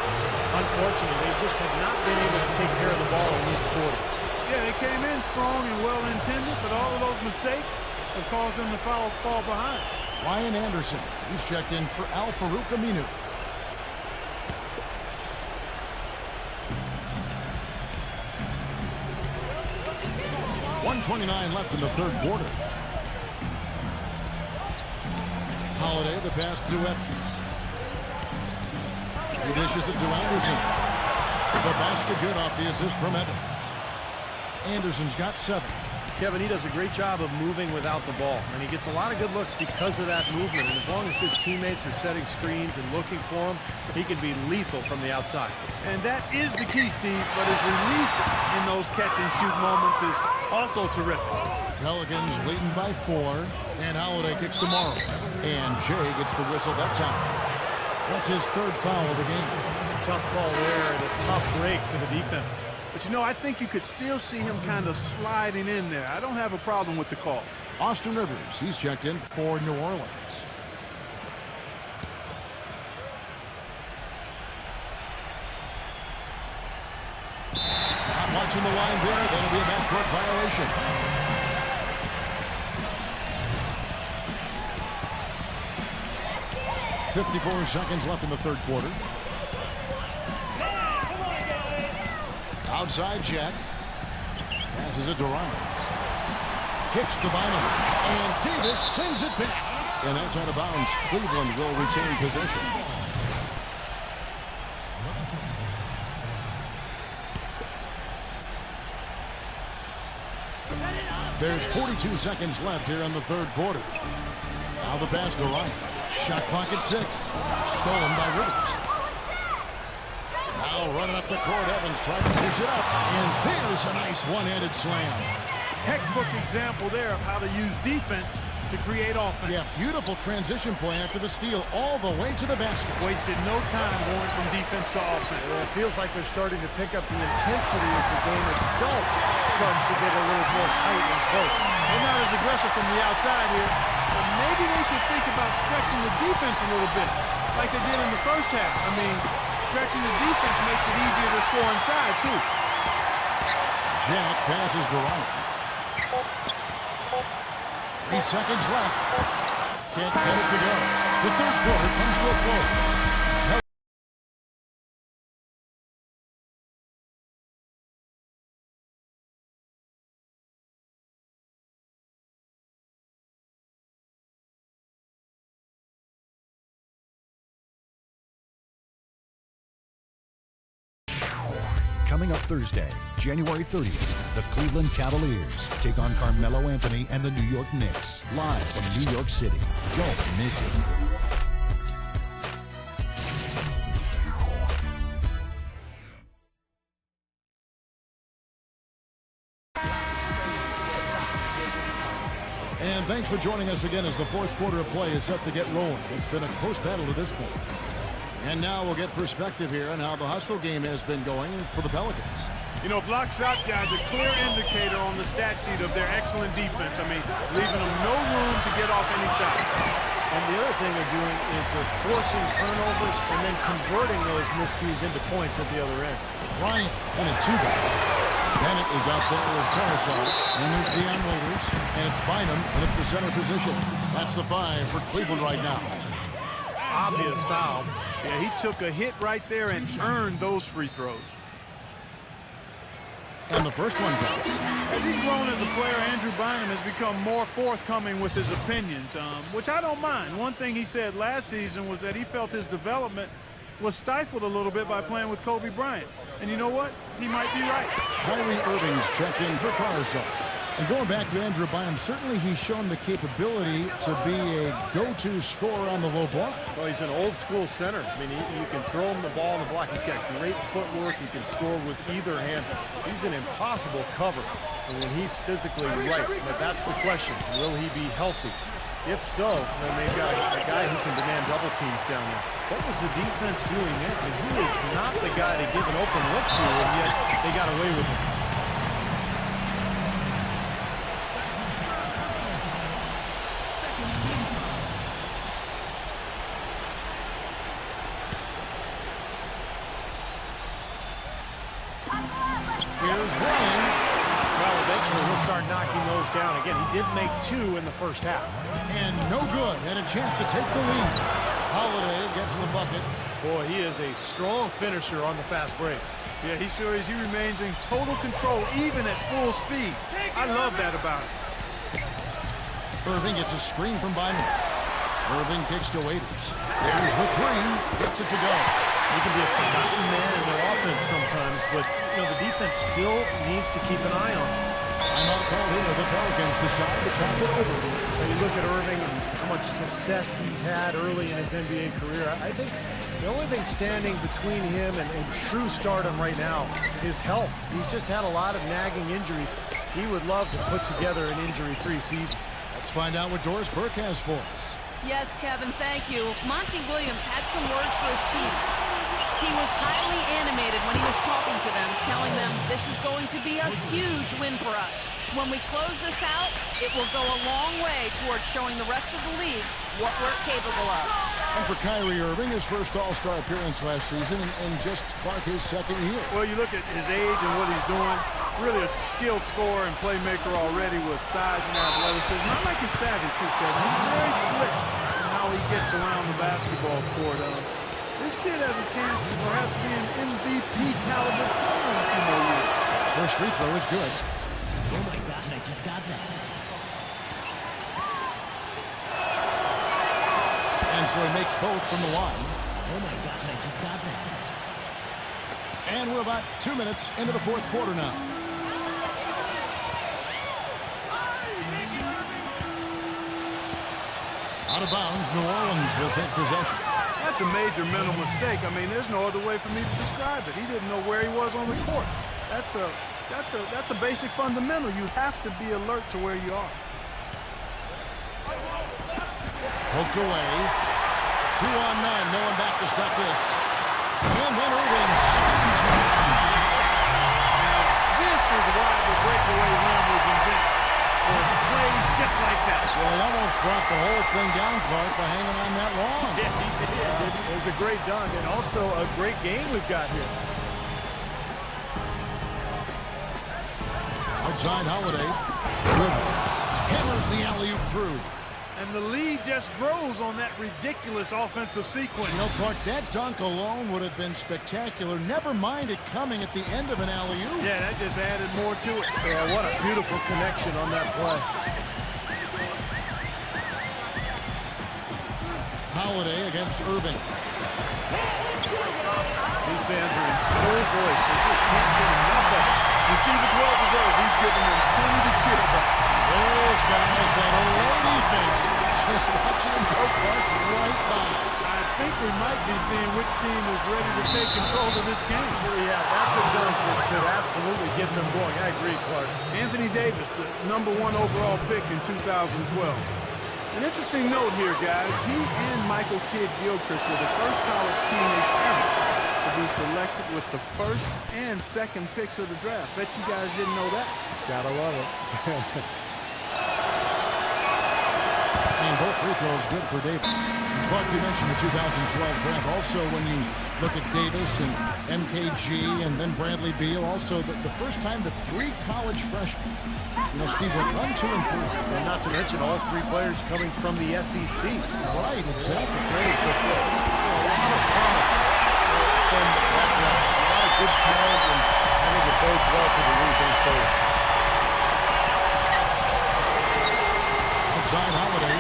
[SPEAKER 2] Unfortunately, they just have not been able to take care of the ball in this quarter.
[SPEAKER 3] Yeah, they came in strong and well-intended, but all of those mistakes have caused them to fall behind.
[SPEAKER 1] Ryan Anderson. He's checked in for Al-Farouq Aminu. .129 left in the third quarter. Holiday, the pass to Evans. He dishes it to Anderson. The basket good off the assist from Evans. Anderson's got 7.
[SPEAKER 2] Kevin, he does a great job of moving without the ball, and he gets a lot of good looks because of that movement. And as long as his teammates are setting screens and looking for him, he can be lethal from the outside.
[SPEAKER 3] And that is the key, Steve, but his release in those catch-and-shoot moments is also terrific.
[SPEAKER 1] Pelicans leading by 4, and Holiday kicks to Morrow. And Jay gets the whistle that time. That's his 3rd foul of the game.
[SPEAKER 2] Tough call there and a tough break for the defense.
[SPEAKER 3] But, you know, I think you could still see him kind of sliding in there. I don't have a problem with the call.
[SPEAKER 1] Austin Rivers, he's checked in for New Orleans. Not watching the line there. That'll be a backcourt violation. .54 seconds left in the third quarter. Outside check. Passes it to Ryan. Kicks to Bynum. And Davis sends it back. And that's out of bounds. Cleveland will retain possession. There's 42 seconds left here in the third quarter. Now the pass to Ryan. Shot clock at 6. Stolen by Rivers. Now running up the court, Evans trying to push it up. And there's a nice one-handed slam.
[SPEAKER 3] Textbook example there of how to use defense to create offense.
[SPEAKER 1] Yeah, beautiful transition play after the steal all the way to the basket.
[SPEAKER 3] Wasted no time going from defense to offense.
[SPEAKER 2] Well, it feels like they're starting to pick up the intensity as the game itself starts to get a little more tight and close.
[SPEAKER 3] They're not as aggressive from the outside here, but maybe they should think about stretching the defense a little bit, like they did in the first half. I mean, stretching the defense makes it easier to score inside, too.
[SPEAKER 1] Jack passes to Ryan. 3 seconds left. Can't get it to go. The third quarter comes to a close.
[SPEAKER 5] Coming up Thursday, January 30th, the Cleveland Cavaliers take on Carmelo Anthony and the New York Knicks, live from New York City. Don't miss it.
[SPEAKER 1] And thanks for joining us again as the fourth quarter of play is set to get rolling. It's been a close battle to this point. And now we'll get perspective here on how the hustle game has been going for the Pelicans.
[SPEAKER 3] You know, block shots, guys, a clear indicator on the stat sheet of their excellent defense. I mean, leaving them no room to get off any shots.
[SPEAKER 2] And the other thing they're doing is they're forcing turnovers and then converting those miscues into points at the other end.
[SPEAKER 1] Bryant in a 2-guy. Bennett is out there with Carousel. And there's Dion Waiters. And it's Bynum in the center position. That's the 5 for Cleveland right now.
[SPEAKER 2] Obvious foul.
[SPEAKER 3] Yeah, he took a hit right there and earned those free throws.
[SPEAKER 1] And the first one counts.
[SPEAKER 3] As he's grown as a player, Andrew Bynum has become more forthcoming with his opinions, which I don't mind. One thing he said last season was that he felt his development was stifled a little bit by playing with Kobe Bryant. And you know what? He might be right.
[SPEAKER 1] Kyrie Irving's checked in for Carousel. And going back to Andrew Bynum, certainly he's shown the capability to be a go-to scorer on the low block.
[SPEAKER 2] Well, he's an old-school center. I mean, you can throw him the ball on the block. He's got great footwork. He can score with either hand. He's an impossible cover when he's physically right. But that's the question. Will he be healthy? If so, then they've got a guy who can demand double teams down there. What was the defense doing there? I mean, he is not the guy to give an open look to, and yet they got away with it.
[SPEAKER 1] Here's Ryan.
[SPEAKER 2] Well, eventually he'll start knocking those down. Again, he did make 2 in the first half.
[SPEAKER 1] And no good. And a chance to take the lead. Holiday gets the bucket.
[SPEAKER 2] Boy, he is a strong finisher on the fast break.
[SPEAKER 3] Yeah, he sure is. He remains in total control, even at full speed. I love that about him.
[SPEAKER 1] Irving gets a screen from Bynum. Irving kicks to Waiters. There's the 3. Gets it to go.
[SPEAKER 2] He can be a forgotten man in their offense sometimes, but you know the defense still needs to keep an eye on him.
[SPEAKER 1] Timeout called in. The Pelicans decide to top it over.
[SPEAKER 2] When you look at Irving and how much success he's had early in his NBA career, I think the only thing standing between him and true stardom right now is health. He's just had a lot of nagging injuries. He would love to put together an injury-free season.
[SPEAKER 1] Let's find out what Doris Burke has for us.
[SPEAKER 4] Yes, Kevin, thank you. Monty Williams had some words for his team. He was highly animated when he was talking to them, telling them this is going to be a huge win for us. When we close this out, it will go a long way towards showing the rest of the league what we're capable of.
[SPEAKER 1] And for Kyrie Irving, his first All-Star appearance last season, and just Clark his second year.
[SPEAKER 3] Well, you look at his age and what he's doing. Really a skilled scorer and playmaker already with size and athleticism. I like his savvy, too, Kevin. He's very slick in how he gets around the basketball court. This kid has a chance to perhaps be an MVP caliber player in a few more years.
[SPEAKER 1] First free throw is good.
[SPEAKER 7] Oh my God, I just got that.
[SPEAKER 1] And so he makes both from the line.
[SPEAKER 7] Oh my God, I just got that.
[SPEAKER 1] And we're about 2 minutes into the fourth quarter now. Out of bounds, New Orleans will take possession.
[SPEAKER 3] That's a major mental mistake. I mean, there's no other way for me to describe it. He didn't know where he was on the court. That's a basic fundamental. You have to be alert to where you are.
[SPEAKER 1] Poked away. 2 on 9. No one back to stop this. And then Irving shoots one.
[SPEAKER 3] This is why the breakaway run was invented. For plays just like that.
[SPEAKER 1] Well, he almost brought the whole thing down, Clark, by hanging on that long.
[SPEAKER 2] Yeah, he did. It was a great dunk and also a great game we've got here.
[SPEAKER 1] Outside Holiday. Rivers hammers the alley-oop through.
[SPEAKER 3] And the lead just grows on that ridiculous offensive sequence.
[SPEAKER 1] You know, Clark, that dunk alone would have been spectacular. Never mind it coming at the end of an alley-oop.
[SPEAKER 3] Yeah, that just added more to it.
[SPEAKER 2] Yeah, what a beautiful connection on that play.
[SPEAKER 1] Holiday against Irving.
[SPEAKER 2] These fans are in full voice. They just can't get enough of it.
[SPEAKER 3] And Steve, it's well deserved. He's giving them plenty to cheer about.
[SPEAKER 1] Those guys, that old defense, just watching them go, Clark, right by.
[SPEAKER 3] I think we might be seeing which team is ready to take control of this game.
[SPEAKER 2] Yeah, that's a dunk that could absolutely get them going. I agree, Clark.
[SPEAKER 3] Anthony Davis, the #1 overall pick in 2012. An interesting note here, guys. He and Michael Kidd-Gilchrist were the first college teammates ever to be selected with the first and second picks of the draft. Bet you guys didn't know that.
[SPEAKER 2] Gotta love it.
[SPEAKER 1] And both free throws good for Davis. And Clark, you mentioned the 2012 draft. Also, when you look at Davis and MKG and then Bradley Beal, also the first time that 3 college freshmen, you know, Steve, went 1, 2, and 3.
[SPEAKER 2] And not to mention all 3 players coming from the SEC.
[SPEAKER 1] Right, exactly.
[SPEAKER 2] Great, but a lot of promise from that draft. A lot of good talent, and I think it bodes well for the league going forward.
[SPEAKER 1] Outside Holiday.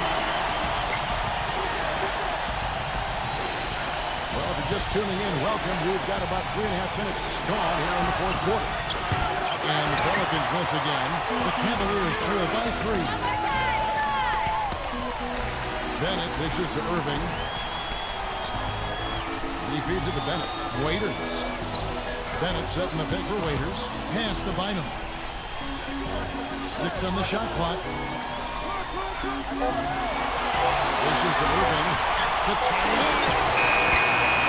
[SPEAKER 1] Well, if you're just tuning in, welcome. We've got about 3.5 minutes gone here in the fourth quarter. And the Pelicans miss again. The Cavaliers trail by 3. Bennett dishes to Irving. He feeds it to Bennett. Waiters. Bennett setting the pick for Waiters. Pass to Bynum. 6 on the shot clock. Dishes to Irving. To Tyree.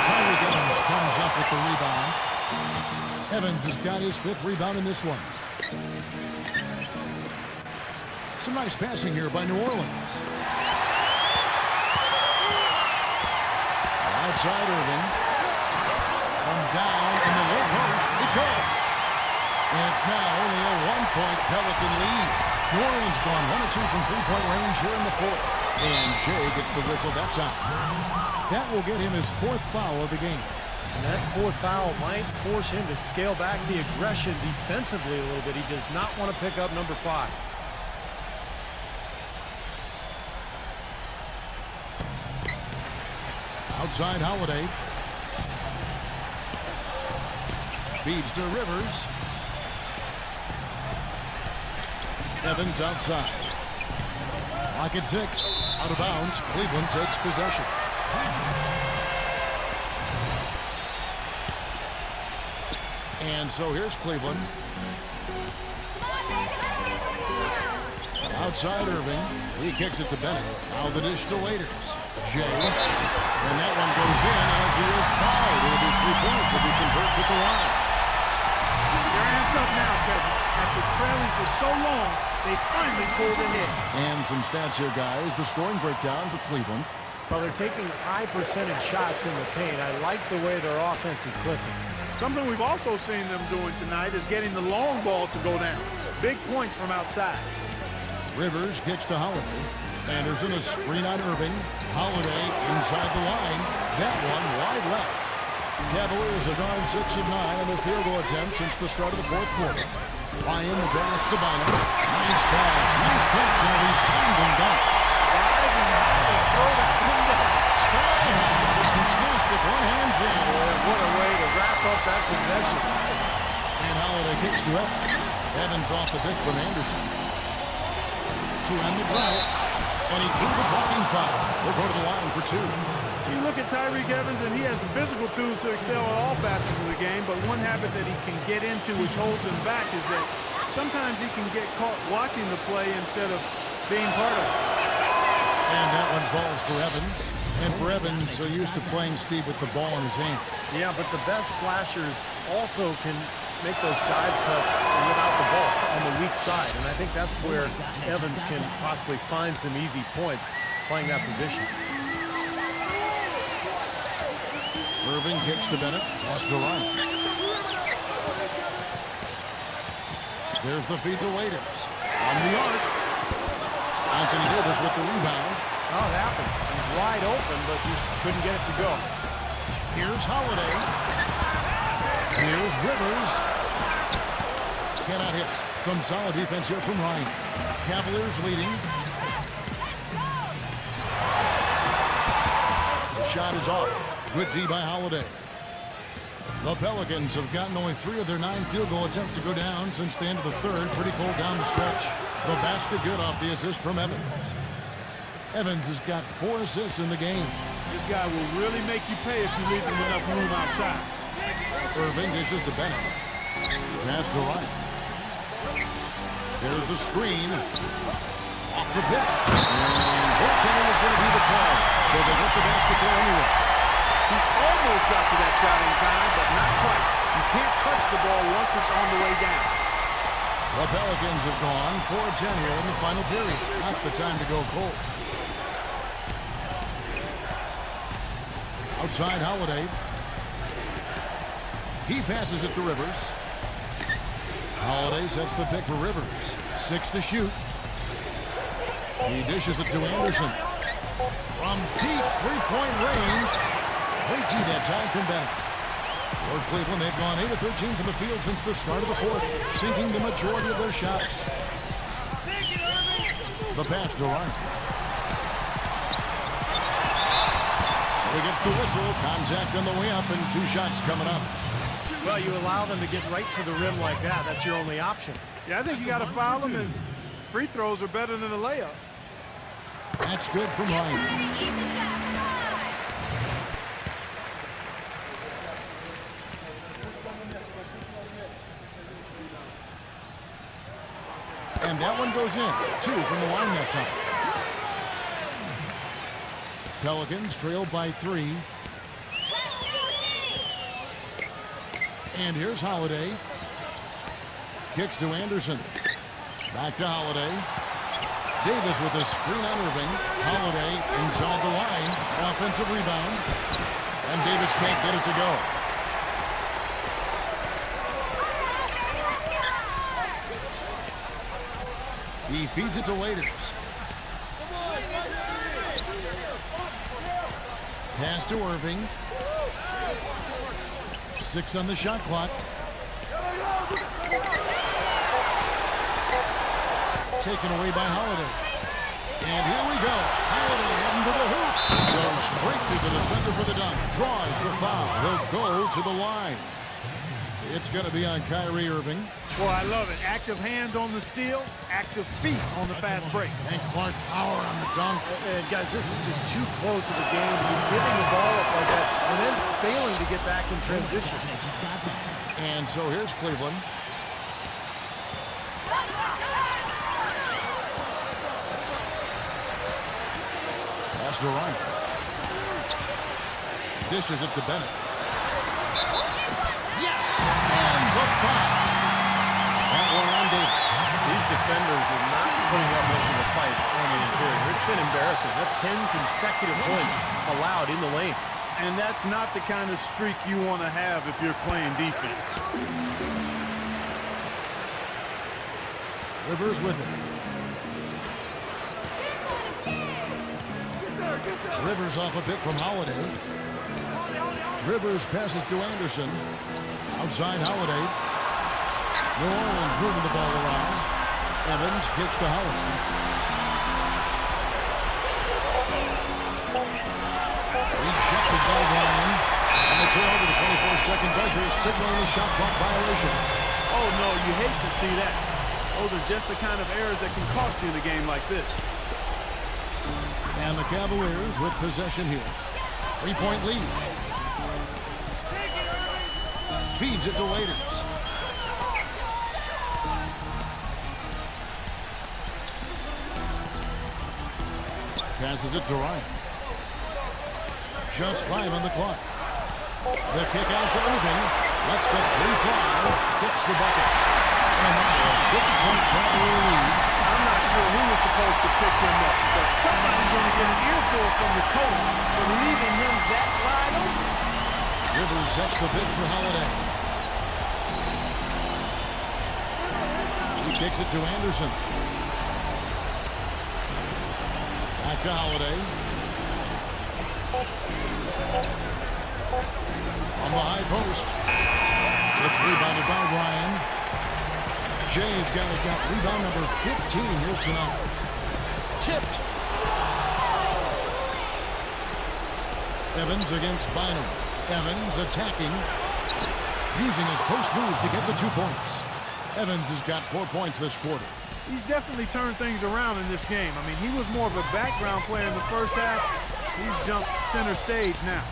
[SPEAKER 1] Tyree Evans comes up with the rebound. Evans has got his 5th rebound in this one. Some nice passing here by New Orleans. Outside Irving. From down in the low post, it goes. And it's now only a 1-point Pelican lead. New Orleans gone 1 of 2 from 3-point range here in the 4th. And Jay gets the whistle. That's out. That will get him his 4th foul of the game.
[SPEAKER 2] And that 4th foul might force him to scale back the aggression defensively a little bit. He does not want to pick up number 5.
[SPEAKER 1] Outside Holiday. Feeds to Rivers. Evans outside. Lock at 6. Out of bounds. Cleveland takes possession. And so here's Cleveland. Outside Irving. He kicks it to Bennett. Now the dish to Waiters. Jay. And that one goes in as he is fouled. It'll be 3 points if he converts at the line.
[SPEAKER 3] They're amped up now, Kevin. After trailing for so long, they finally pulled ahead.
[SPEAKER 1] And some stats here, guys. The scoring breakdown for Cleveland.
[SPEAKER 2] Well, they're taking high percentage shots in the paint. I like the way their offense is clicking.
[SPEAKER 3] Something we've also seen them doing tonight is getting the long ball to go down. Big points from outside.
[SPEAKER 1] Rivers kicks to Holiday. Anderson, a screen on Irving. Holiday inside the line. That one wide left. Cavaliers have gone 6 of 9 on their field goal attempts since the start of the fourth quarter. Ryan, the pass to Bynum. Nice pass. Nice catch and a resounding dunk. Fantastic one-hand jam.
[SPEAKER 2] Boy, what a way to wrap up that possession.
[SPEAKER 1] And Holiday kicks to Evans. Evans off the pick from Anderson. To end the drought. And he drew the blocking foul. He'll go to the line for 2.
[SPEAKER 3] You look at Tyreek Evans, and he has the physical tools to excel at all facets of the game, but one habit that he can get into which holds him back is that sometimes he can get caught watching the play instead of being part of it.
[SPEAKER 1] And that one falls for Evans. And for Evans, so used to playing, Steve, with the ball in his hand.
[SPEAKER 2] Yeah, but the best slashers also can make those dive cuts without the ball on the weak side. And I think that's where Evans can possibly find some easy points playing that position.
[SPEAKER 1] Irving kicks to Bennett. Pass to Ryan. There's the feed to Waiters. From the arc. Anthony Davis with the rebound.
[SPEAKER 2] Oh, it happens. He's wide open, but just couldn't get it to go.
[SPEAKER 1] Here's Holiday. Here's Rivers. Cannot hit. Some solid defense here from Ryan. Cavaliers leading. The shot is off. Good D by Holiday. The Pelicans have gotten only 3 of their 9 field goal attempts to go down since the end of the third. Pretty cold down the stretch. The basket good off the assist from Evans. Evans has got 4 assists in the game.
[SPEAKER 3] This guy will really make you pay if you leave him enough room outside.
[SPEAKER 1] Irving dishes to Bennett. Pass to Ryan. There's the screen. Off the pick. And goaltending is going to be the call. So they get the basket there anyway.
[SPEAKER 3] He almost got to that shot in time, but not quite. You can't touch the ball once it's on the way down.
[SPEAKER 1] The Pelicans have gone 4 of 10 here in the final period. Not the time to go cold. Outside Holiday. He passes it to Rivers. Holiday sets the pick for Rivers. 6 to shoot. He dishes it to Anderson. From deep three-point range. Great D that time from Bennett. For Cleveland, they've gone 8 of 13 from the field since the start of the fourth, sinking the majority of their shots. The pass to Ryan. So he gets the whistle. Contact on the way up and 2 shots coming up.
[SPEAKER 2] Well, you allow them to get right to the rim like that. That's your only option.
[SPEAKER 3] Yeah, I think you got to foul him, and free throws are better than a layup.
[SPEAKER 1] That's good from Ryan. And that one goes in. 2 from the line that time. Pelicans trail by 3. And here's Holiday. Kicks to Anderson. Back to Holiday. Davis with a screen on Irving. Holiday inside the line. Offensive rebound. And Davis can't get it to go. He feeds it to Waiters. Pass to Irving. 6 on the shot clock. Taken away by Holiday. And here we go. Holiday heading to the hoop. Goes straight to the defender for the dunk. Draws the foul. He'll go to the line. It's going to be on Kyrie Irving.
[SPEAKER 3] Boy, I love it. Active hands on the steal, active feet on the fast break.
[SPEAKER 1] And Clark power on the dunk.
[SPEAKER 2] And guys, this is just too close to the game. You're giving the ball up like that and then failing to get back in transition.
[SPEAKER 1] And so here's Cleveland. Pass to Ryan. Dishes it to Bennett. Yes! And the foul. That one on Davis.
[SPEAKER 2] These defenders are not putting up much of a fight on the interior. It's been embarrassing. That's 10 consecutive points allowed in the lane.
[SPEAKER 3] And that's not the kind of streak you want to have if you're playing defense.
[SPEAKER 1] Rivers with it. Rivers off a pick from Holiday. Rivers passes to Anderson. Outside Holiday. New Orleans moving the ball around. Evans gets to Holiday. Rejected by Ryan. And the turnover, the 24-second buzzer is signaling the shot clock violation.
[SPEAKER 3] Oh, no, you hate to see that. Those are just the kind of errors that can cost you in a game like this.
[SPEAKER 1] And the Cavaliers with possession here. 3-point lead. Feeds it to Waiters. Passes it to Ryan. Just 5 on the clock. The kick out to Irving. Lets the three fly. Gets the bucket. And now a 6-point Cavalier lead.
[SPEAKER 3] I'm not sure who was supposed to pick him up, but somebody's going to get an earful from the coach for leaving him that wide open.
[SPEAKER 1] Rivers sets the pick for Holiday. He kicks it to Anderson. Back to Holiday. From the high post. It's rebounded by Ryan. Jay's got rebound number 15 here tonight. Tipped. Evans against Bynum. Evans attacking. Using his post moves to get the 2 points. Evans has got 4 points this quarter.
[SPEAKER 3] He's definitely turned things around in this game. I mean, he was more of a background player in the first half. He's jumped center stage now.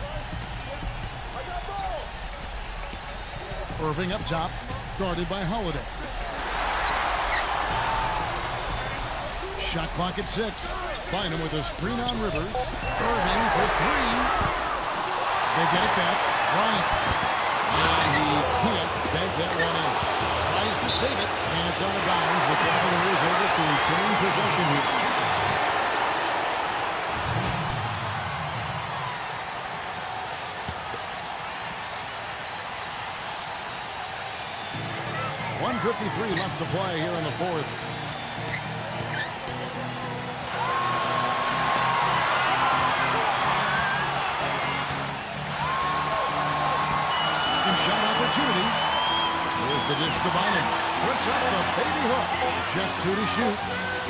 [SPEAKER 1] Irving up top, guarded by Holiday. Shot clock at 6. Bynum with a screen on Rivers. Irving for 3. They get it back. Ryan. And he can't bank that one in. Tries to save it. And it's out of bounds. The Cavaliers able to retain possession here. .153 left to play here in the fourth. Second shot opportunity. Here's the dish to Bynum. Puts up the baby hook. Just 2 to shoot.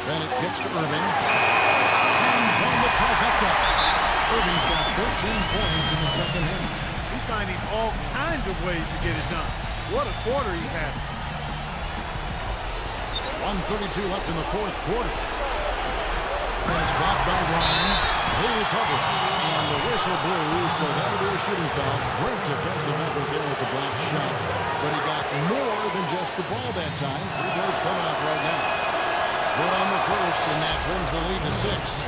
[SPEAKER 1] Then it gets to Irving. Hands on the trifecta. Irving's got 13 points in the second half.
[SPEAKER 3] He's finding all kinds of ways to get it done. What a quarter he's had.
[SPEAKER 1] 1:32 left in the fourth quarter. And it's blocked by Ryan. They recover it. And the whistle blew, so that'll be a shooting foul. Great defensive effort there with the block shot. But he got more than just the ball that time. Free throws coming up right now. Good on the first, and that trims the lead to 6.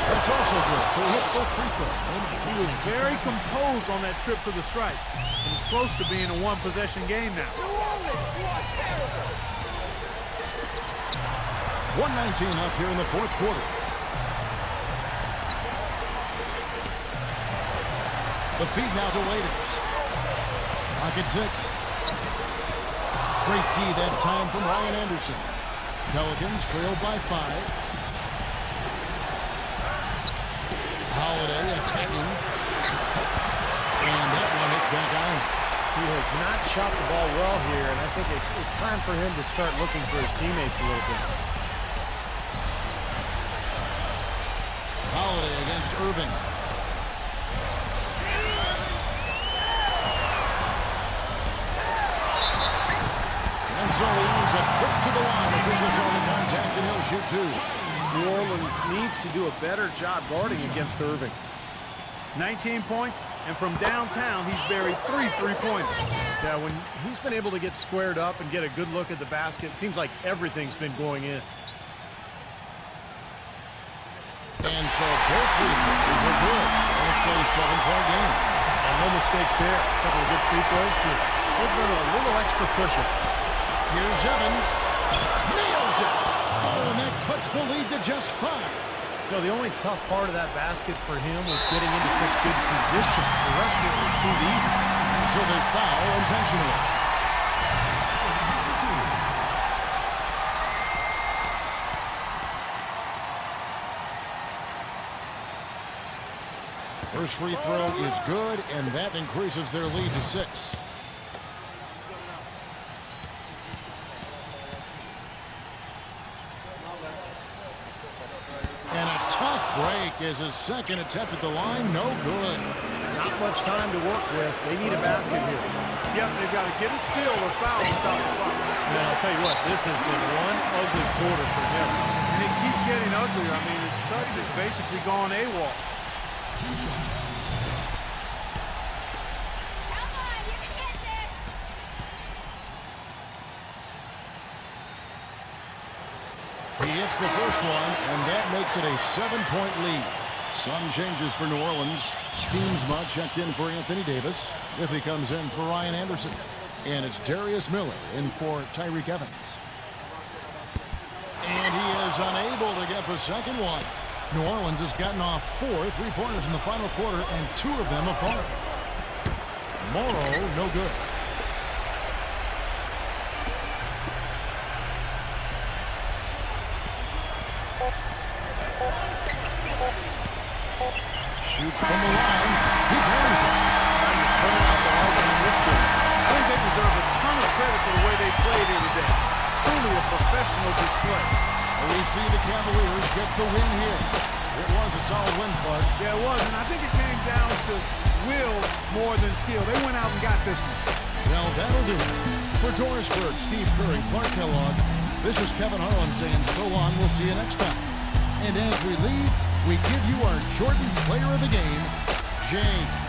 [SPEAKER 1] That's also good, so he hits both free throws.
[SPEAKER 3] He was very composed on that trip to the stripe. And it's close to being a one-possession game now.
[SPEAKER 1] 1:19 left here in the fourth quarter. The feed now to Waiters. Pocket 6. Great D that time from Ryan Anderson. Pelicans trailed by 5. Holiday attacking. And that one hits back on.
[SPEAKER 2] He has not shot the ball well here, and I think it's time for him to start looking for his teammates a little bit.
[SPEAKER 1] Holiday against Irving. And so he earns a trip to the line. Officials saw the contact, and he'll shoot 2.
[SPEAKER 2] New Orleans needs to do a better job guarding against Irving.
[SPEAKER 3] 19 points, and from downtown, he's buried 3 three-pointers.
[SPEAKER 2] Yeah, when he's been able to get squared up and get a good look at the basket, it seems like everything's been going in.
[SPEAKER 1] And so both free throws are good. And it's a 7-point game.
[SPEAKER 2] And no mistakes there. A couple of good free throws to give them a little extra cushion.
[SPEAKER 1] Here's Evans. Nails it. Oh, and that cuts the lead to just 5.
[SPEAKER 2] No, the only tough part of that basket for him was getting into such good position. The rest of it seemed easy.
[SPEAKER 1] So they foul intentionally. First free throw is good, and that increases their lead to 6. And a tough break is his second attempt at the line. No good.
[SPEAKER 2] Not much time to work with. They need a basket here.
[SPEAKER 3] Yep, they've got to get a steal or foul to stop the clock.
[SPEAKER 2] Man, I'll tell you what, this has been one ugly quarter for him.
[SPEAKER 3] And it keeps getting uglier. I mean, his touch has basically gone AWOL.
[SPEAKER 1] He hits the first one, and that makes it a 7-point lead. Some changes for New Orleans. Steamsma checked in for Anthony Davis. Iffy comes in for Ryan Anderson. And it's Darius Miller in for Tyreek Evans. And he is unable to get the second one. New Orleans has gotten off 4 3-pointers in the final quarter, and 2 of them have fallen. Morrow, no good. Shoots from the line. He buries it.
[SPEAKER 3] Trying to turn out the lights in this game. I think they deserve a ton of credit for the way they played here today. Truly a professional display.
[SPEAKER 1] And we see the Cavaliers get the win here. It was a solid win, Clark.
[SPEAKER 3] Yeah, it was, and I think it came down to will more than skill. They went out and got this one.
[SPEAKER 1] Well, that'll do it. For Dorisburg, Steve Kerr and Clark Kellogg, this is Kevin Harlan saying so long. We'll see you next time. And as we leave, we give you our Jordan Player of the Game, James.